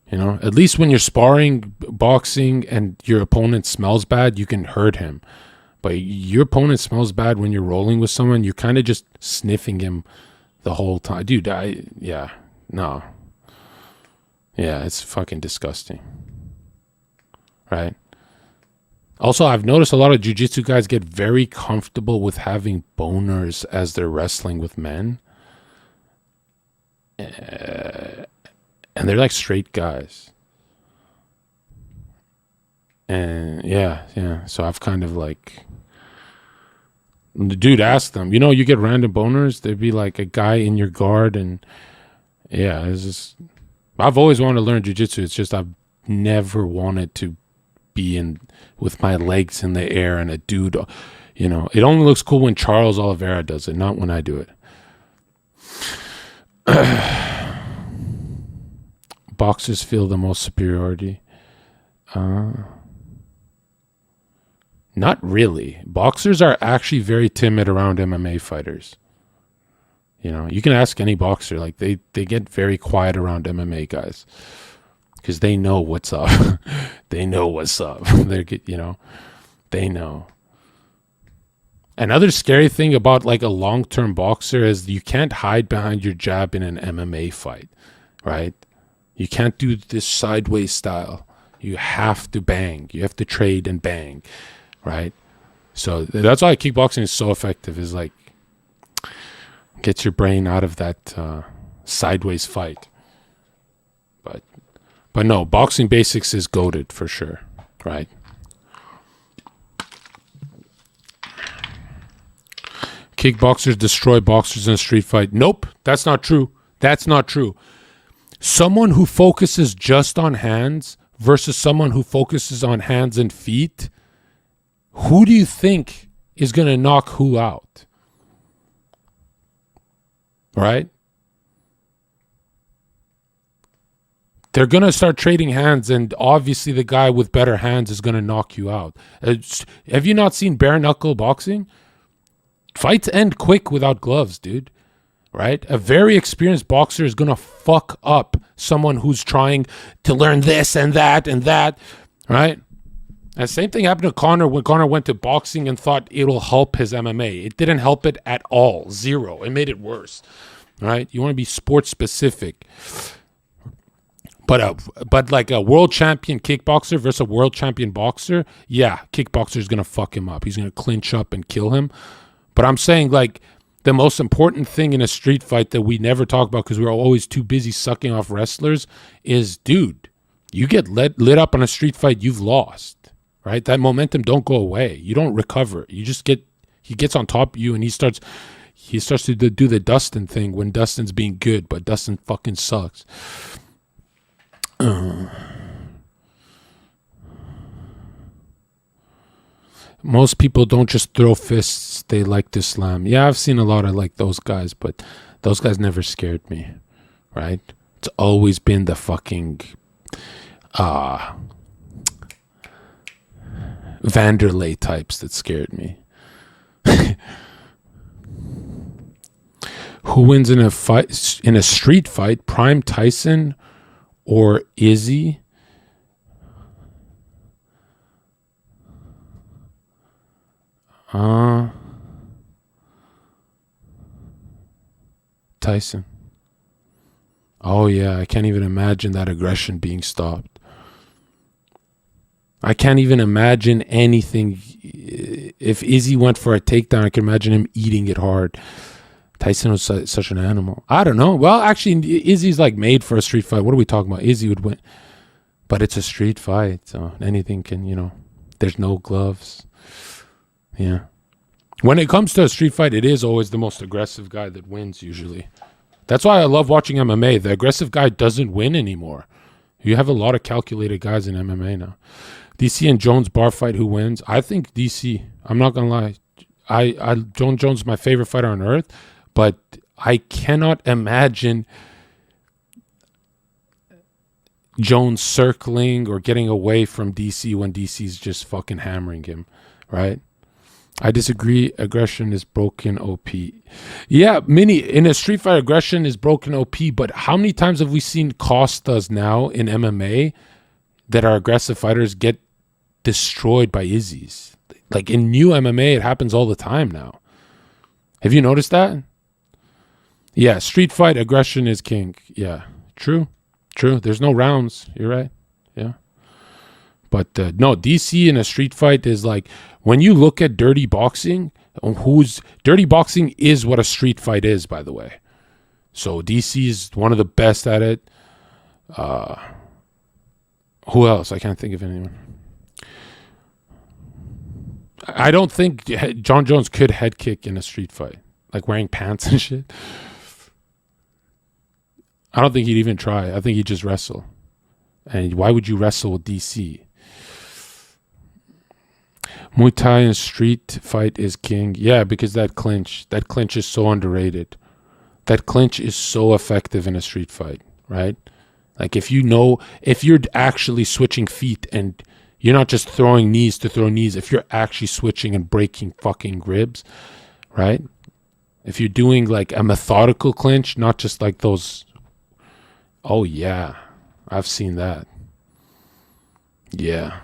You know, at least when you're sparring, boxing, and your opponent smells bad, you can hurt him. But your opponent smells bad when you're rolling with someone, you're kind of just sniffing him the whole time. Dude, no. Yeah, it's fucking disgusting. Right? Also, I've noticed a lot of jiu-jitsu guys get very comfortable with having boners as they're wrestling with men. And they're like straight guys. And yeah. So I've kind of like... The dude asked them, you know, you get random boners? There'd be like a guy in your guard, and yeah, it's just... I've always wanted to learn jiu-jitsu. It's just I've never wanted to be in with my legs in the air and a dude, you know. It only looks cool when Charles Oliveira does it, not when I do it. Boxers feel the most superiority. Not really. Boxers are actually very timid around MMA fighters. You know, you can ask any boxer, like they get very quiet around MMA guys because they know what's up. They know what's up. They know. Another scary thing about like a long-term boxer is you can't hide behind your jab in an MMA fight, right? You can't do this sideways style. You have to bang. You have to trade and bang, right? So that's why kickboxing is so effective, is like gets your brain out of that sideways fight. But no, boxing basics is goated for sure, right? Kickboxers destroy boxers in a street fight. Nope, that's not true. That's not true. Someone who focuses just on hands versus someone who focuses on hands and feet, who do you think is going to knock who out? Right? They're going to start trading hands, and obviously the guy with better hands is going to knock you out. Have you not seen bare knuckle boxing? Fights end quick without gloves, dude. Right? A very experienced boxer is going to fuck up someone who's trying to learn this and that, right? And the same thing happened to Conor when Conor went to boxing and thought it'll help his MMA. It didn't help it at all. Zero. It made it worse, right? You want to be sports specific. But like a world champion kickboxer versus a world champion boxer, yeah, kickboxer is going to fuck him up. He's going to clinch up and kill him. But I'm saying, like, the most important thing in a street fight that we never talk about because we're always too busy sucking off wrestlers is, dude, you get lit up on a street fight, you've lost, right? That momentum don't go away. You don't recover. You just he gets on top of you and he starts to do the Dustin thing when Dustin's being good, but Dustin fucking sucks. Most people don't just throw fists, they like to slam. Yeah, I've seen a lot of like those guys, but those guys never scared me, right? It's always been the fucking Vanderlei types that scared me. Who wins in a fight, in a street fight, Prime Tyson or Izzy? Tyson. Oh yeah, I can't even imagine that aggression being stopped. I can't even imagine anything. If Izzy went for a takedown, I can imagine him eating it hard. Tyson was such an animal. I don't know. Well, actually, Izzy's like made for a street fight. What are we talking about? Izzy would win. But it's a street fight, so anything can, there's no gloves. Yeah. When it comes to a street fight, it is always the most aggressive guy that wins usually. That's why I love watching MMA. The aggressive guy doesn't win anymore. You have a lot of calculated guys in MMA now. DC and Jones bar fight, who wins? I think DC. I'm not going to lie. Jon Jones is my favorite fighter on earth, but I cannot imagine Jones circling or getting away from DC when DC's just fucking hammering him, right? I disagree. Aggression is broken OP. Yeah, in a street fight, aggression is broken OP, but how many times have we seen Costas now in MMA that are aggressive fighters get destroyed by Izzies? Like in new MMA, it happens all the time now. Have you noticed that? Yeah, street fight, aggression is king. Yeah, true. There's no rounds. You're right. Yeah. But no, DC in a street fight is like, when you look at dirty boxing, dirty boxing is what a street fight is, by the way. So DC is one of the best at it. Who else? I can't think of anyone. I don't think Jon Jones could head kick in a street fight, like wearing pants and shit. I don't think he'd even try. I think he'd just wrestle. And why would you wrestle with DC? Muay Thai and street fight is king. Yeah, because that clinch is so underrated. That clinch is so effective in a street fight, right? Like if you're actually switching feet and you're not just throwing knees to throw knees, if you're actually switching and breaking fucking ribs, right? If you're doing like a methodical clinch, not just like those. Oh yeah, I've seen that. Yeah.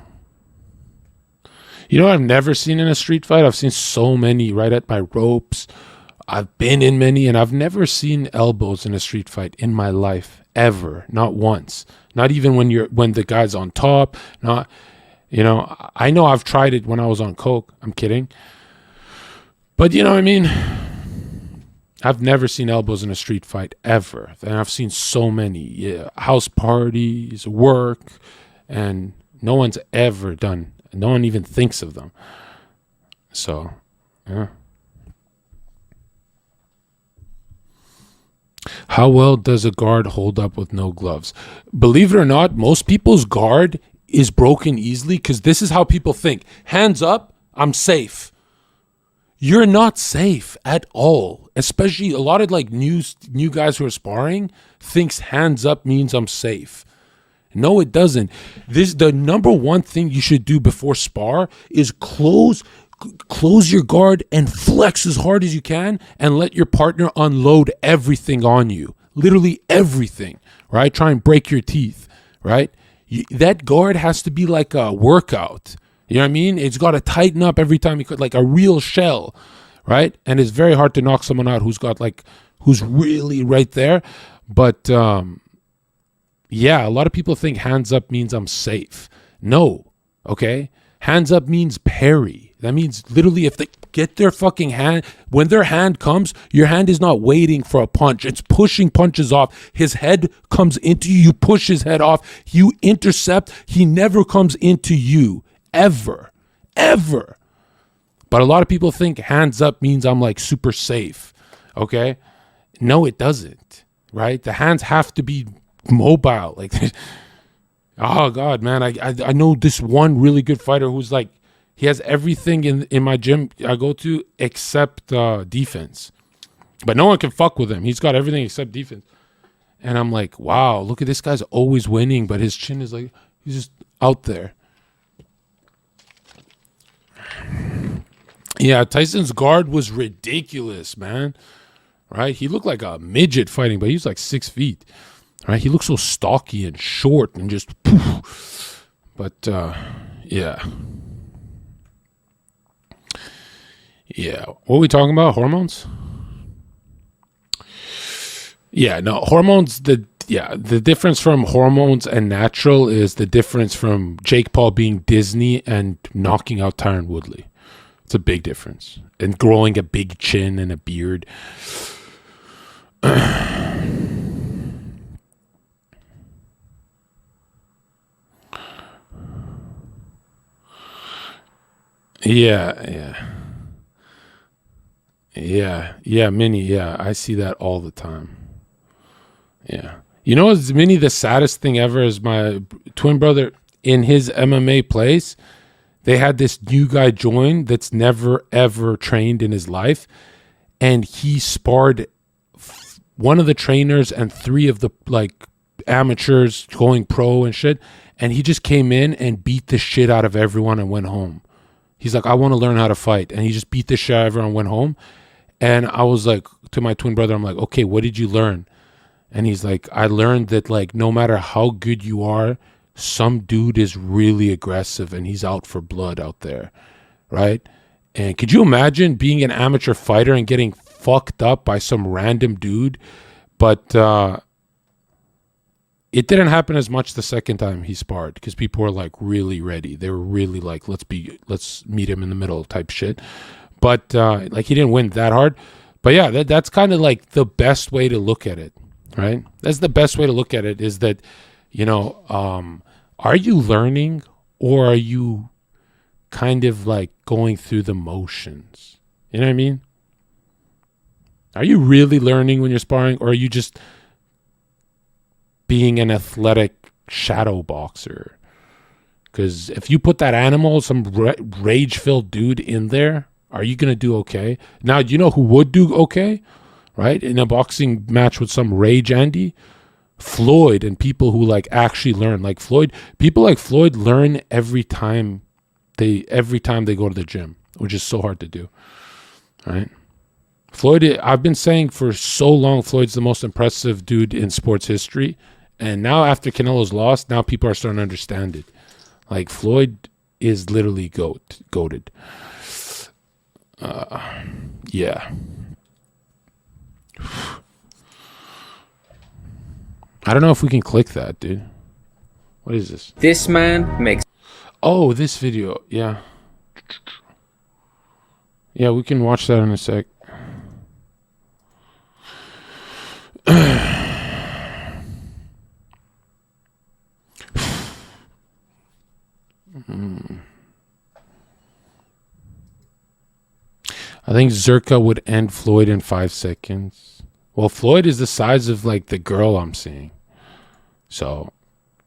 You know what I've never seen in a street fight? I've seen so many right at my ropes. I've been in many, and I've never seen elbows in a street fight in my life, ever. Not once. Not even when the guy's on top. Not, I know I've tried it when I was on coke. I'm kidding. But you know what I mean? I've never seen elbows in a street fight, ever. And I've seen so many house parties, work, and no one's ever done. No one even thinks of them. So, yeah. How well does a guard hold up with no gloves? Believe it or not, most people's guard is broken easily because this is how people think. Hands up, I'm safe. You're not safe at all. Especially a lot of like new guys who are sparring thinks hands up means I'm safe. No, it doesn't. The number one thing you should do before spar is close your guard and flex as hard as you can and let your partner unload everything on you. Literally everything, right? Try and break your teeth, right? That guard has to be like a workout. You know what I mean? It's got to tighten up every time you could, like a real shell, right? And it's very hard to knock someone out who's really right there. But yeah, a lot of people think hands up means I'm safe. No, okay? Hands up means parry. That means literally if they get their fucking hand, when their hand comes, your hand is not waiting for a punch. It's pushing punches off. His head comes into you. You push his head off. You intercept. He never comes into you. Ever. But a lot of people think hands up means I'm like super safe. Okay? No, it doesn't. Right? The hands have to be mobile. Like, oh God, man. I know this one really good fighter who's like, he has everything in my gym I go to except defense. But no one can fuck with him. He's got everything except defense. And I'm like, wow, look at this guy's always winning, but his chin is like, he's just out there. Yeah, Tyson's guard was ridiculous, man. Right? He looked like a midget fighting, but he's like 6 feet. Right? He looked so stocky and short and just poof. But yeah. Yeah. What are we talking about? Hormones? Yeah, no, hormones, the difference from hormones and natural is the difference from Jake Paul being Disney and knocking out Tyron Woodley. It's a big difference. And growing a big chin and a beard. Yeah, Minnie, yeah, I see that all the time. Yeah. You know what's Minnie, the saddest thing ever is my twin brother in his MMA place. They had this new guy join that's never ever trained in his life, and he sparred one of the trainers and 3 of the like amateurs going pro and shit, and he just came in and beat the shit out of everyone and went home. He's like, I want to learn how to fight, and he just beat the shit out of everyone and went home. And I was like, to my twin brother, I'm like, okay, what did you learn? And he's like, I learned that like no matter how good you are, some dude is really aggressive and he's out for blood out there, right? And could you imagine being an amateur fighter and getting fucked up by some random dude? But it didn't happen as much the second time he sparred because people were like really ready. They were really like, let's meet him in the middle type shit. But like he didn't win that hard. But yeah, that's kind of like the best way to look at it, right? That's the best way to look at it is that, you know, are you learning or are you kind of like going through the motions? You know what I mean? Are you really learning when you're sparring, or are you just being an athletic shadow boxer? Because if you put that animal, some rage-filled dude in there, are you going to do okay? Now, you know who would do okay, right? In a boxing match with some rage Andy? Floyd and people who like actually learn. Like Floyd, people like Floyd learn every time they go to the gym, which is so hard to do, right? Floyd, I've been saying for so long, Floyd's the most impressive dude in sports history. And now after Canelo's lost, now people are starting to understand it. Like Floyd is literally goated. Yeah. I don't know if we can click that, dude. What is this? This man makes... Oh, this video. Yeah. Yeah, we can watch that in a sec. I think Zherka would end Floyd in 5 seconds. Well, Floyd is the size of like the girl I'm seeing. So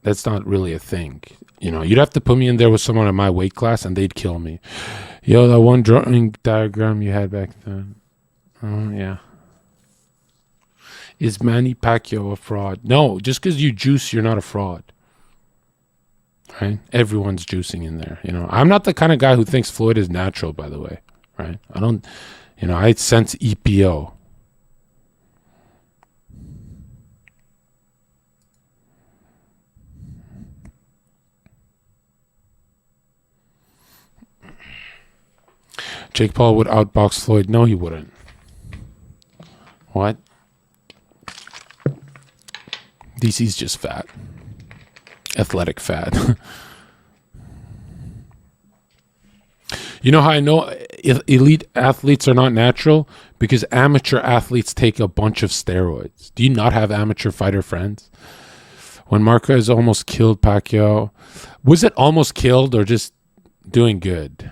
that's not really a thing. You know, you'd have to put me in there with someone in my weight class and they'd kill me. Yo, that one drawing diagram you had back then. Oh, yeah. Is Manny Pacquiao a fraud? No, just because you juice, you're not a fraud. Right? Everyone's juicing in there. You know, I'm not the kind of guy who thinks Floyd is natural, by the way. Right? I don't, you know, I sense EPO. Jake Paul would outbox Floyd. No, he wouldn't. What? DC's just fat. Athletic fat. You know how I know elite athletes are not natural? Because amateur athletes take a bunch of steroids. Do you not have amateur fighter friends? When Marquez almost killed Pacquiao, was it almost killed or just doing good?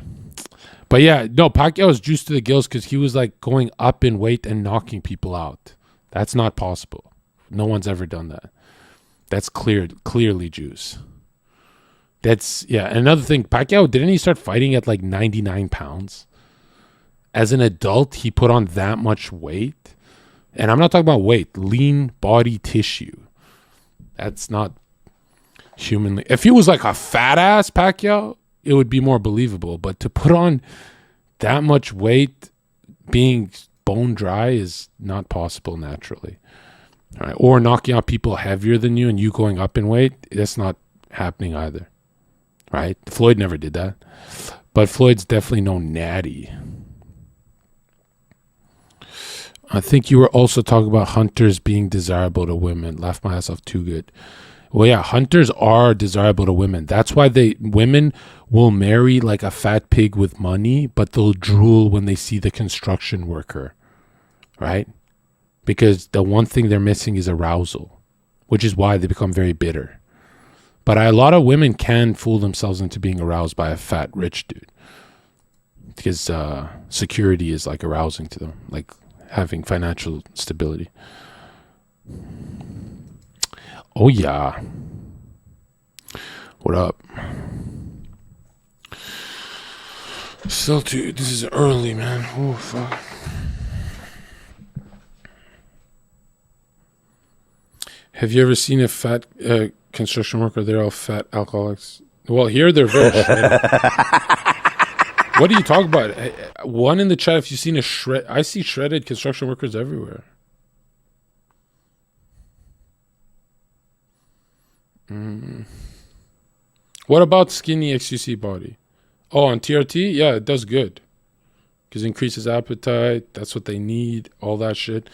But yeah, no, Pacquiao was juiced to the gills because he was like going up in weight and knocking people out. That's not possible. No one's ever done that. That's clearly juice. That's, yeah. Another thing, Pacquiao, didn't he start fighting at like 99 pounds? As an adult, he put on that much weight. And I'm not talking about weight, lean body tissue. That's not humanly. If he was like a fat ass Pacquiao, it would be more believable. But to put on that much weight being bone dry is not possible naturally. All right. Or knocking out people heavier than you and you going up in weight, that's not happening either. Right? Floyd never did that. But Floyd's definitely no natty. I think you were also talking about hunters being desirable to women. Laughed my ass off, too good. Well, yeah, hunters are desirable to women. That's why women will marry like a fat pig with money, but they'll drool when they see the construction worker, right? Because the one thing they're missing is arousal, which is why they become very bitter. But a lot of women can fool themselves into being aroused by a fat, rich dude. Because security is like arousing to them, like having financial stability. Oh, yeah. What up? Still, dude, this is early, man. Oh, fuck. Have you ever seen a fat construction worker? They're all fat alcoholics. Well, here they're very shredded. What do you talk about? One in the chat, if you've seen a shred, I see shredded construction workers everywhere. What about skinny XQC body? Oh, on TRT? Yeah, it does good. Because it increases appetite. That's what they need. All that shit.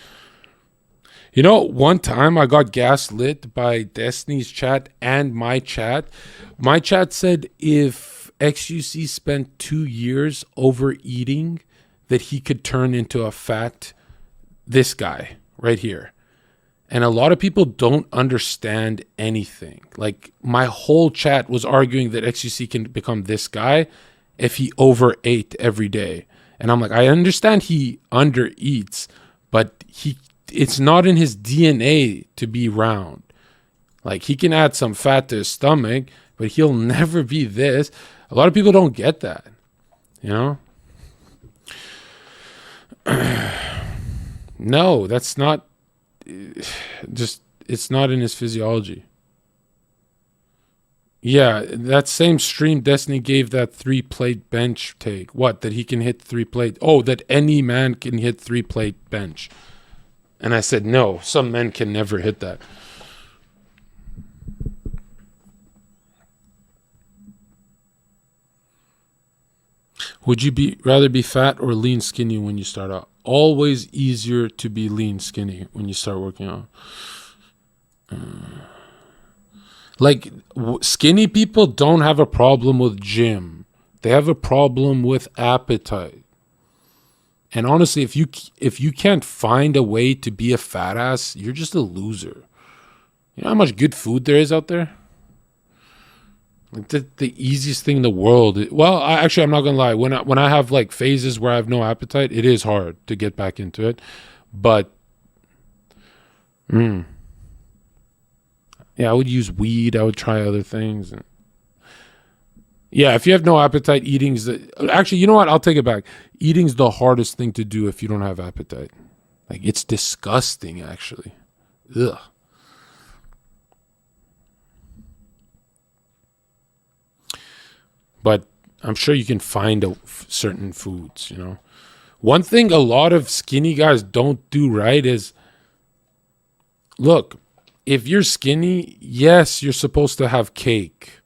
You know, one time I got gaslit by Destiny's chat and my chat. My chat said if XQC spent 2 years overeating, that he could turn into a fat, this guy right here. And a lot of people don't understand anything. Like, my whole chat was arguing that XQC can become this guy if he overate every day. And I'm like, I understand he undereats, but it's not in his DNA to be round. Like, he can add some fat to his stomach, but he'll never be this. A lot of people don't get that, you know? No, that's not... Just, it's not in his physiology. Yeah, that same stream Destiny gave that 3-plate bench take. What? That he can hit 3-plate? Oh, that any man can hit 3-plate bench. And I said, no, some men can never hit that. Would you rather be fat or lean skinny when you start out? Always easier to be lean skinny when you start working out. Like skinny people don't have a problem with gym. They have a problem with appetite. And honestly, if you can't find a way to be a fat ass, you're just a loser. You know how much good food there is out there? Like the easiest thing in the world. Well, actually, I'm not gonna lie. When I have like phases where I have no appetite, it is hard to get back into it. But, yeah, I would use weed. I would try other things. Yeah, if you have no appetite, eating's actually. You know what? I'll take it back. Eating's the hardest thing to do if you don't have appetite. Like it's disgusting, actually. Ugh. But I'm sure you can find certain foods, you know. One thing a lot of skinny guys don't do right is, look, if you're skinny, yes, you're supposed to have cake.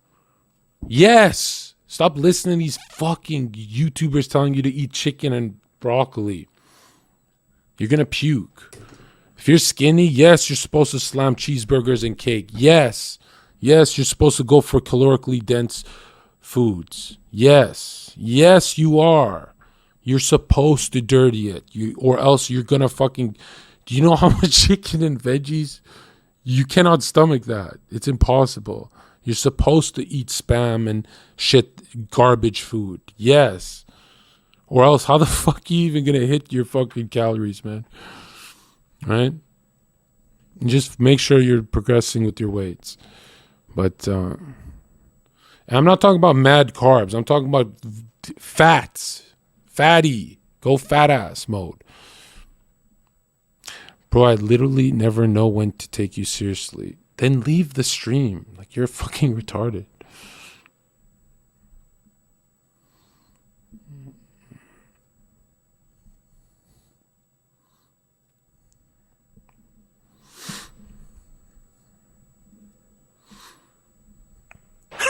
Yes. Stop listening to these fucking YouTubers telling you to eat chicken and broccoli. You're going to puke. If you're skinny, yes, you're supposed to slam cheeseburgers and cake. Yes. Yes, you're supposed to go for calorically dense foods. Yes. Yes, you are. You're supposed to dirty it. Or else you're going to fucking... Do you know how much chicken and veggies? You cannot stomach that. It's impossible. You're supposed to eat Spam and shit, garbage food. Yes. Or else how the fuck are you even going to hit your fucking calories, man? Right? And just make sure you're progressing with your weights. But... I'm not talking about mad carbs. I'm talking about fats. Fatty. Go fat ass mode. Bro, I literally never know when to take you seriously. Then leave the stream. Like you're fucking retarded.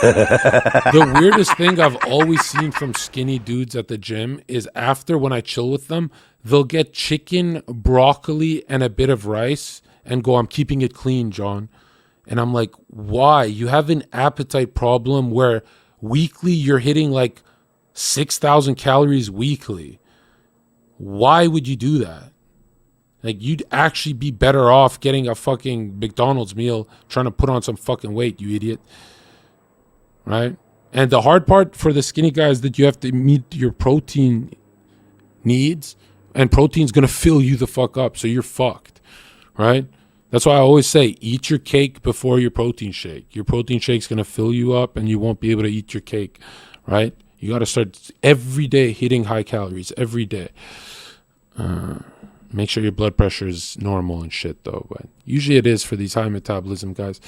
The weirdest thing I've always seen from skinny dudes at the gym is after when I chill with them, they'll get chicken, broccoli, and a bit of rice and go, I'm keeping it clean, John. And I'm like, why? You have an appetite problem where weekly you're hitting like 6,000 calories weekly. Why would you do that? Like you'd actually be better off getting a fucking McDonald's meal trying to put on some fucking weight, you idiot. Right? And the hard part for the skinny guy is that you have to meet your protein needs, and protein's going to fill you the fuck up, so you're fucked. Right? That's why I always say, eat your cake before your protein shake. Your protein shake's going to fill you up, and you won't be able to eat your cake. Right? You got to start every day hitting high calories, every day. Make sure your blood pressure is normal and shit, though. But usually it is for these high metabolism guys.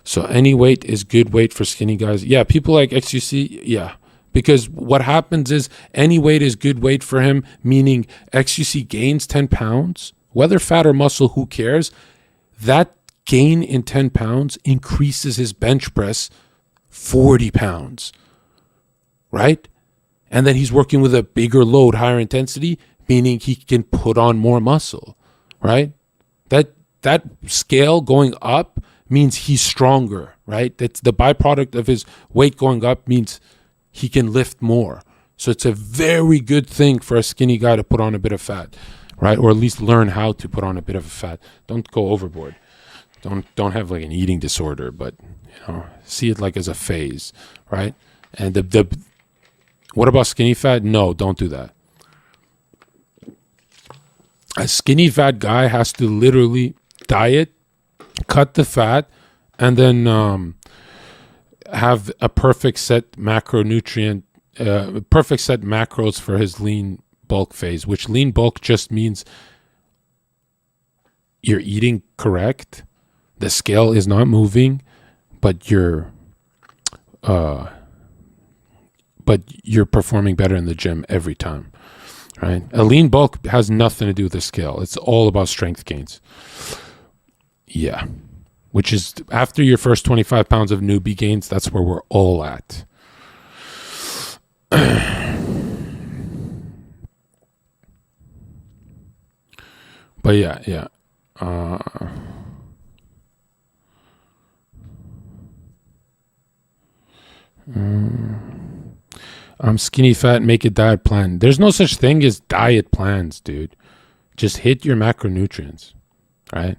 So any weight is good weight for skinny guys. Yeah, people like XUC, yeah. Because what happens is any weight is good weight for him, meaning XUC gains 10 pounds, whether fat or muscle, who cares? That gain in 10 pounds increases his bench press 40 pounds, right? And then he's working with a bigger load, higher intensity, meaning he can put on more muscle, right? That scale going up means he's stronger, right? That's the byproduct of his weight going up means he can lift more. So it's a very good thing for a skinny guy to put on a bit of fat, right? Or at least learn how to put on a bit of a fat. Don't go overboard. Don't have like an eating disorder, but you know, see it like as a phase, right? And the what about skinny fat? No, don't do that. A skinny fat guy has to literally diet, cut the fat, and then have a perfect set macronutrient, perfect set macros for his lean bulk phase, which lean bulk just means you're eating correct, the scale is not moving, but you're performing better in the gym every time, right? A lean bulk has nothing to do with the scale. It's all about strength gains. Yeah. Which is after your first 25 pounds of newbie gains, that's where we're all at. But yeah. Uh, I'm skinny fat, make a diet plan. There's no such thing as diet plans, dude. Just hit your macronutrients, right?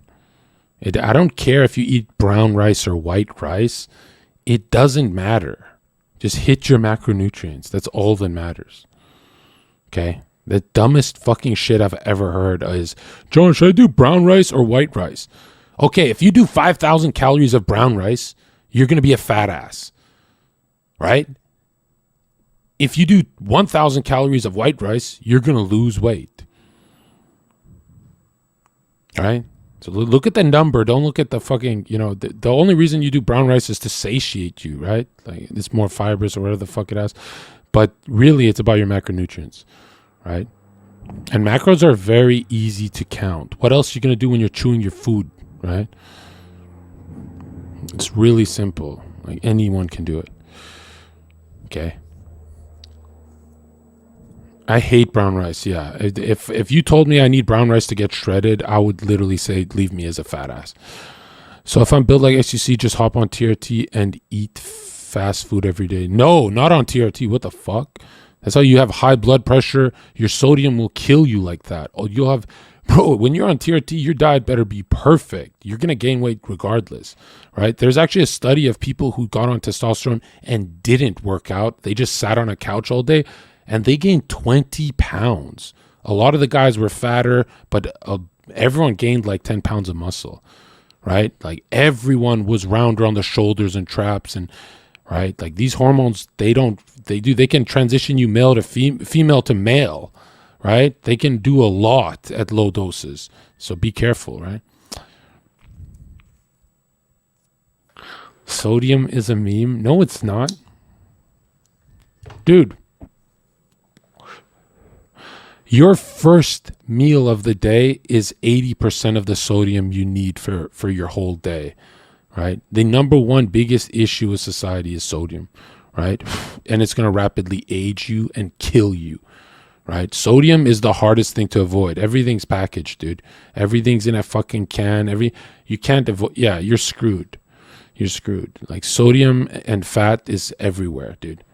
I don't care if you eat brown rice or white rice. It doesn't matter. Just hit your macronutrients. That's all that matters. Okay? The dumbest fucking shit I've ever heard is, John, should I do brown rice or white rice? Okay, if you do 5,000 calories of brown rice, you're going to be a fat ass, right? If you do 1,000 calories of white rice, you're going to lose weight, right? So look at the number. Don't look at the fucking, the only reason you do brown rice is to satiate you, right? Like it's more fibrous or whatever the fuck it has. But really, it's about your macronutrients, right? And macros are very easy to count. What else are you going to do when you're chewing your food, right? It's really simple. Like anyone can do it. Okay. I hate brown rice. Yeah. If you told me I need brown rice to get shredded, I would literally say, leave me as a fat ass. So if I'm built like SUC, just hop on TRT and eat fast food every day. No, not on TRT. What the fuck? That's how you have high blood pressure. Your sodium will kill you like that. Oh, you'll have, bro, when you're on TRT, your diet better be perfect. You're going to gain weight regardless, right? There's actually a study of people who got on testosterone and didn't work out. They just sat on a couch all day and they gained 20 pounds. A lot of the guys were fatter, but everyone gained like 10 pounds of muscle, right? Like everyone was round around the shoulders and traps and, right? Like these hormones, they can transition you male to female to male, right? They can do a lot at low doses. So be careful, right? Sodium is a meme. No, it's not. Dude, your first meal of the day is 80% of the sodium you need for your whole day, right? The number one biggest issue with society is sodium, right? And it's going to rapidly age you and kill you, right? Sodium is the hardest thing to avoid. Everything's packaged, dude. Everything's in a fucking can. You can't avoid. Yeah, you're screwed. You're screwed. Like sodium and fat is everywhere, dude.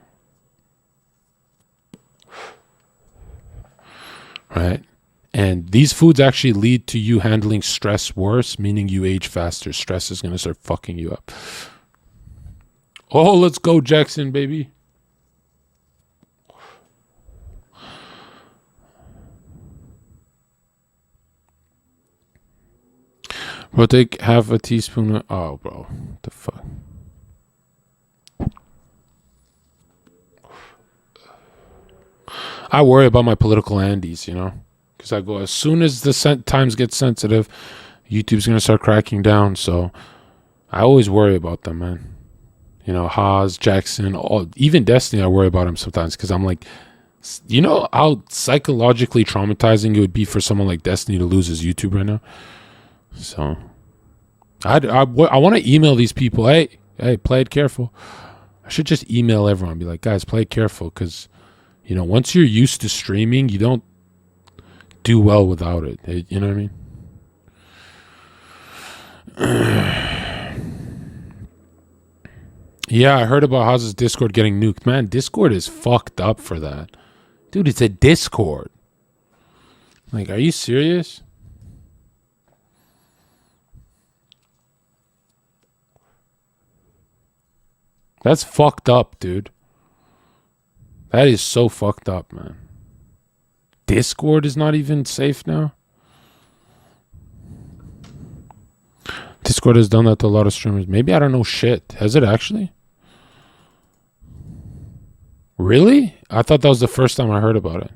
Right? And these foods actually lead to you handling stress worse, meaning you age faster. Stress is going to start fucking you up. Oh, let's go, Jackson, baby. Bro, take half a teaspoon of... Oh, bro. What the fuck? I worry about my political Andes, because I go, as soon as the times get sensitive, YouTube's going to start cracking down. So I always worry about them, man. Haas, Jackson, even Destiny, I worry about him sometimes because I'm like, how psychologically traumatizing it would be for someone like Destiny to lose his YouTube right now. So I want to email these people, hey, play it careful. I should just email everyone, be like, guys, play it careful because... once you're used to streaming, you don't do well without it. You know what I mean? Yeah, I heard about Haas's Discord getting nuked. Man, Discord is fucked up for that. Dude, it's a Discord. Like, are you serious? That's fucked up, dude. That is so fucked up, man. Discord is not even safe now. Discord has done that to a lot of streamers. Maybe I don't know shit. Has it actually? Really? I thought that was the first time I heard about it.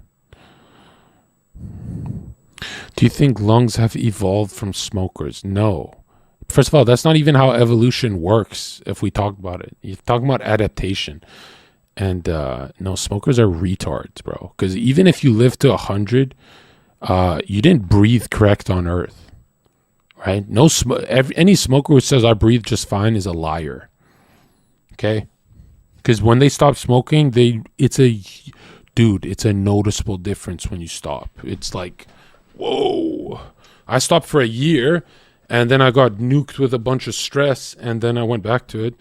Do you think lungs have evolved from smokers? No. First of all, that's not even how evolution works if we talk about it. You're talking about adaptation. And no, smokers are retards, bro. Because even if you live to 100, you didn't breathe correct on Earth, right? Any smoker who says I breathe just fine is a liar. Okay. Because when they stop smoking, it's a noticeable difference when you stop. It's like, whoa. I stopped for a year, and then I got nuked with a bunch of stress, and then I went back to it,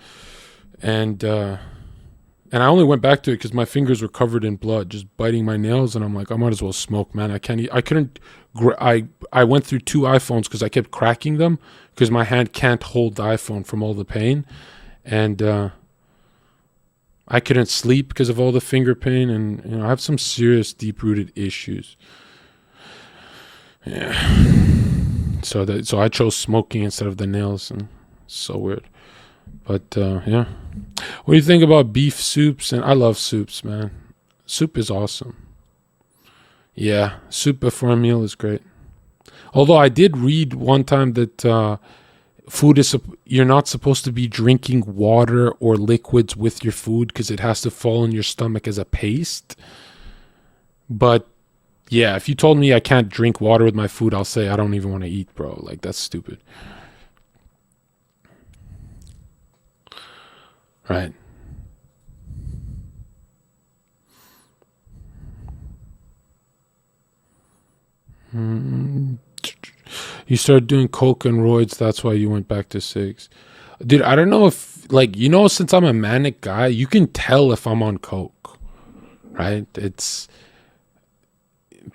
and I only went back to it because my fingers were covered in blood, just biting my nails, and I'm like, I might as well smoke, man. I can't. I couldn't. I went through 2 iPhones because I kept cracking them because my hand can't hold the iPhone from all the pain, and I couldn't sleep because of all the finger pain, and I have some serious deep-rooted issues. Yeah. So I chose smoking instead of the nails, and it's so weird. But yeah. What do you think about beef soups? And I love soups, man. Soup is awesome. Yeah, soup before a meal is great. Although I did read one time that you're not supposed to be drinking water or liquids with your food because it has to fall in your stomach as a paste. But yeah, if you told me I can't drink water with my food, I'll say I don't even want to eat, bro. Like, that's stupid. Right. You started doing coke and roids, that's why you went back to cigs. Dude, I don't know if, like, since I'm a manic guy, you can tell if I'm on coke, right? It's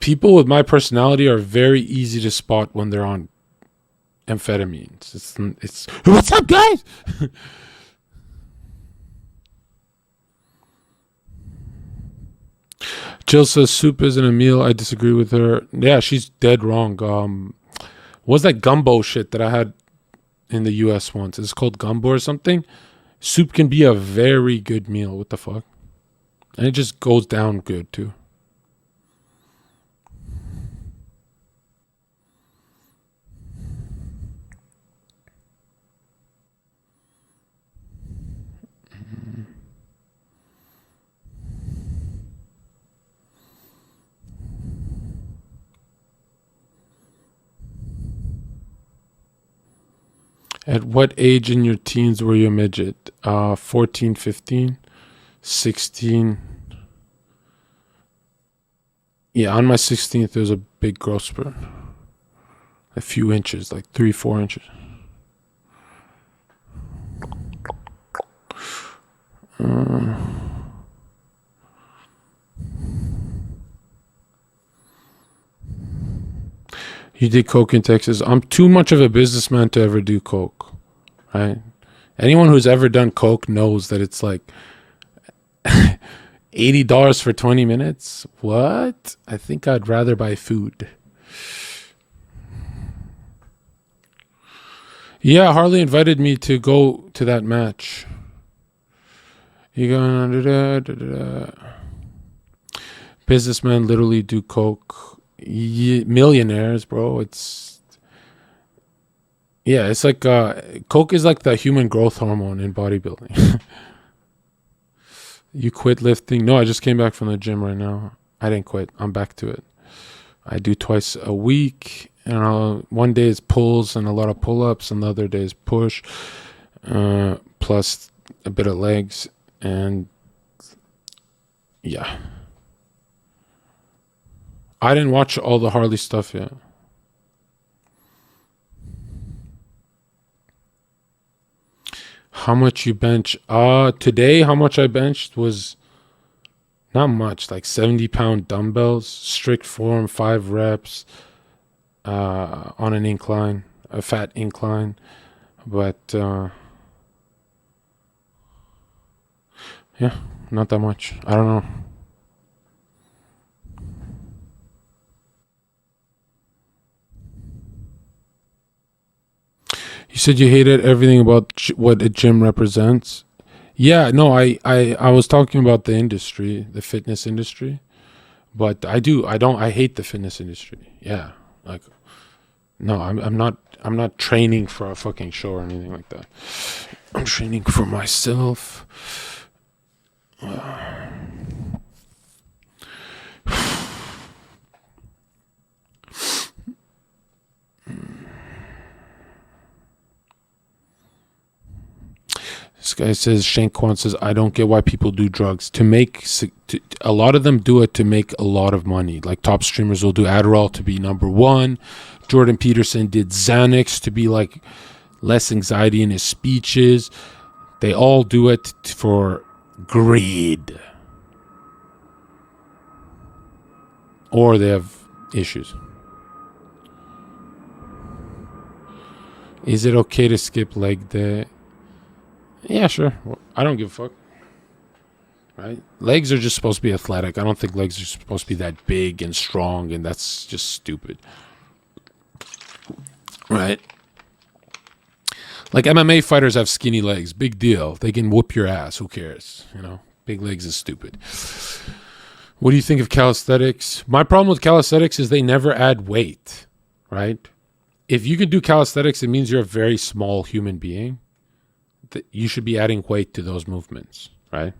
people with my personality are very easy to spot when they're on amphetamines. It's what's up, guys? Jill says soup isn't a meal. I disagree with her. Yeah, she's dead wrong. What's that gumbo shit that I had in the US once? It's called gumbo or something. Soup can be a very good meal. What the fuck? And it just goes down good too. At what age in your teens were you a midget? 14, 15, 16. Yeah, on my 16th, there was a big growth spurt. A few inches, like 3, 4 inches. You did coke in Texas. I'm too much of a businessman to ever do coke, right? Anyone who's ever done coke knows that it's like $80 for 20 minutes. What? I think I'd rather buy food. Yeah, Harley invited me to go to that match. You going businessmen literally do coke. Millionaires, bro. It's like coke is like the human growth hormone in bodybuilding. You quit lifting? No, I just came back from the gym right now. I didn't quit. I'm back to it. I do twice a week, and one day is pulls and a lot of pull-ups, and the other day is push, plus a bit of legs, and yeah. I didn't watch all the Harley stuff yet. How much you bench? Today, how much I benched was not much, like 70-pound dumbbells, strict form, 5 reps, on an incline, a fat incline. But, yeah, not that much. I don't know. You said you hated everything about what a gym represents. Yeah, no, I was talking about the industry, the fitness industry. But I hate the fitness industry. Yeah. Like, no, I'm not training for a fucking show or anything like that. I'm training for myself. This guy says, Shank Kwan says, I don't get why people do drugs. A lot of them do it to make a lot of money. Like top streamers will do Adderall to be number one. Jordan Peterson did Xanax to be like less anxiety in his speeches. They all do it for greed. Or they have issues. Is it okay to skip leg day? Yeah, sure. I don't give a fuck. Right? Legs are just supposed to be athletic. I don't think legs are supposed to be that big and strong, and that's just stupid. Right? Like MMA fighters have skinny legs. Big deal. They can whoop your ass. Who cares? You know? Big legs is stupid. What do you think of calisthenics? My problem with calisthenics is they never add weight. Right? If you can do calisthenics, it means you're a very small human being. That you should be adding weight to those movements, right?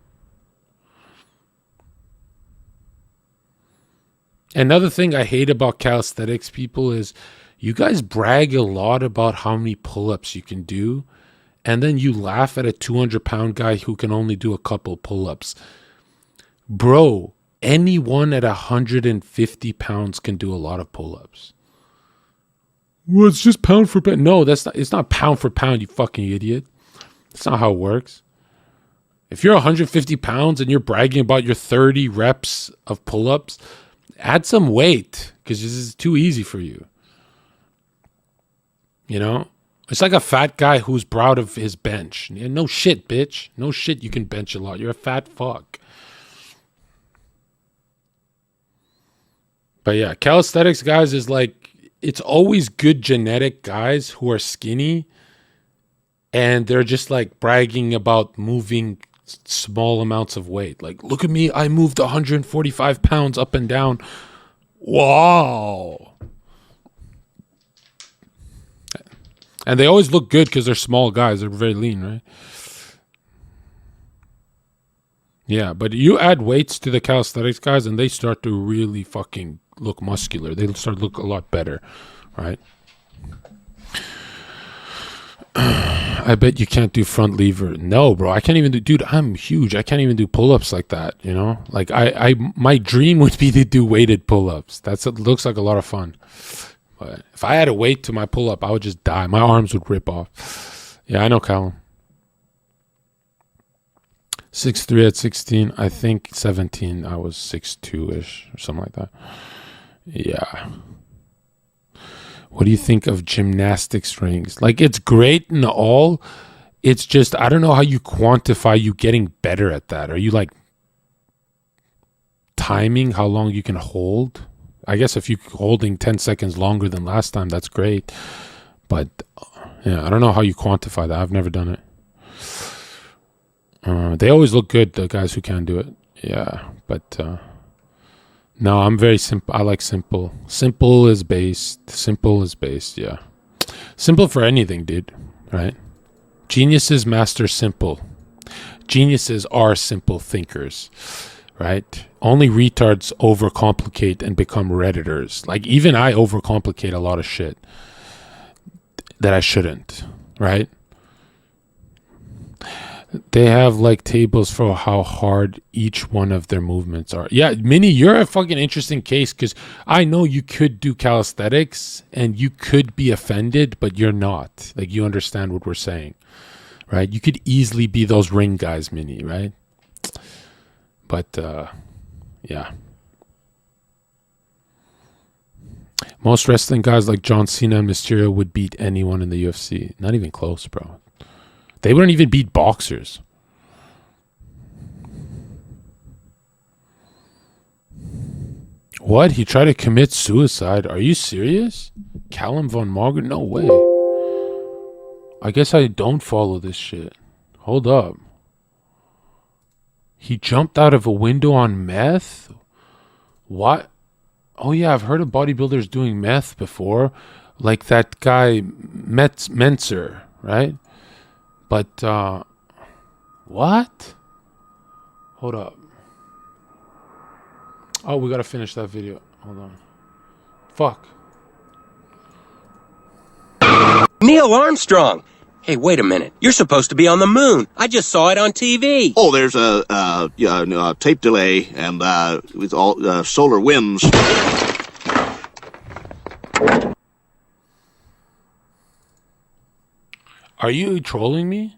Another thing I hate about calisthenics people is you guys brag a lot about how many pull-ups you can do, and then you laugh at a 200-pound guy who can only do a couple pull-ups. Bro, anyone at 150 pounds can do a lot of pull-ups. Well, it's just pound for pound. No, it's not pound for pound, you fucking idiot. That's not how it works. If you're 150 pounds and you're bragging about your 30 reps of pull-ups, add some weight because this is too easy for you. You know? It's like a fat guy who's proud of his bench. No shit, bitch. No shit you can bench a lot. You're a fat fuck. But yeah, calisthenics guys is like, it's always good genetic guys who are skinny and they're just like bragging about moving small amounts of weight. Like, look at me, I moved 145 pounds up and down. Wow. And they always look good because they're small guys. They're very lean, right? Yeah, but you add weights to the calisthenics guys and they start to really fucking look muscular. They start to look a lot better, right? I bet you can't do front lever. No, bro. I can't even do, dude, I'm huge. I can't even do pull-ups like that, you know? Like my dream would be to do weighted pull-ups. It looks like a lot of fun. But if I had a weight to my pull-up, I would just die. My arms would rip off. Yeah, I know, Callum. 6'3" at 16. I think 17 I was 6'2"-ish or something like that. Yeah. What do you think of gymnastics rings? Like, it's great and all. It's just, I don't know how you quantify you getting better at that. Are you like timing how long you can hold? I guess if you're holding 10 seconds longer than last time, that's great. But yeah, I don't know how you quantify that. I've never done it. They always look good, the guys who can do it. Yeah, but no, I'm very simple. I like simple. Simple is based. Simple is based, yeah. Simple for anything, dude, right? Geniuses master simple. Geniuses are simple thinkers, right? Only retards overcomplicate and become Redditors. Like, even I overcomplicate a lot of shit that I shouldn't, right? They have like tables for how hard each one of their movements are. Yeah, Minnie, you're a fucking interesting case because I know you could do calisthenics and you could be offended, but you're not. Like, you understand what we're saying, right? You could easily be those ring guys, Minnie, right? But, yeah. Most wrestling guys like John Cena and Mysterio would beat anyone in the UFC. Not even close, bro. They wouldn't even beat boxers. What? He tried to commit suicide? Are you serious? Callum Von Margaret? No way. I guess I don't follow this shit. Hold up. He jumped out of a window on meth? What? Oh yeah, I've heard of bodybuilders doing meth before. Like that guy, Menser, right? But, what? Hold up. Oh, we gotta finish that video. Hold on. Fuck. Neil Armstrong. Hey, wait a minute. You're supposed to be on the moon. I just saw it on TV. Oh, there's a tape delay and with all solar winds. Are you trolling me?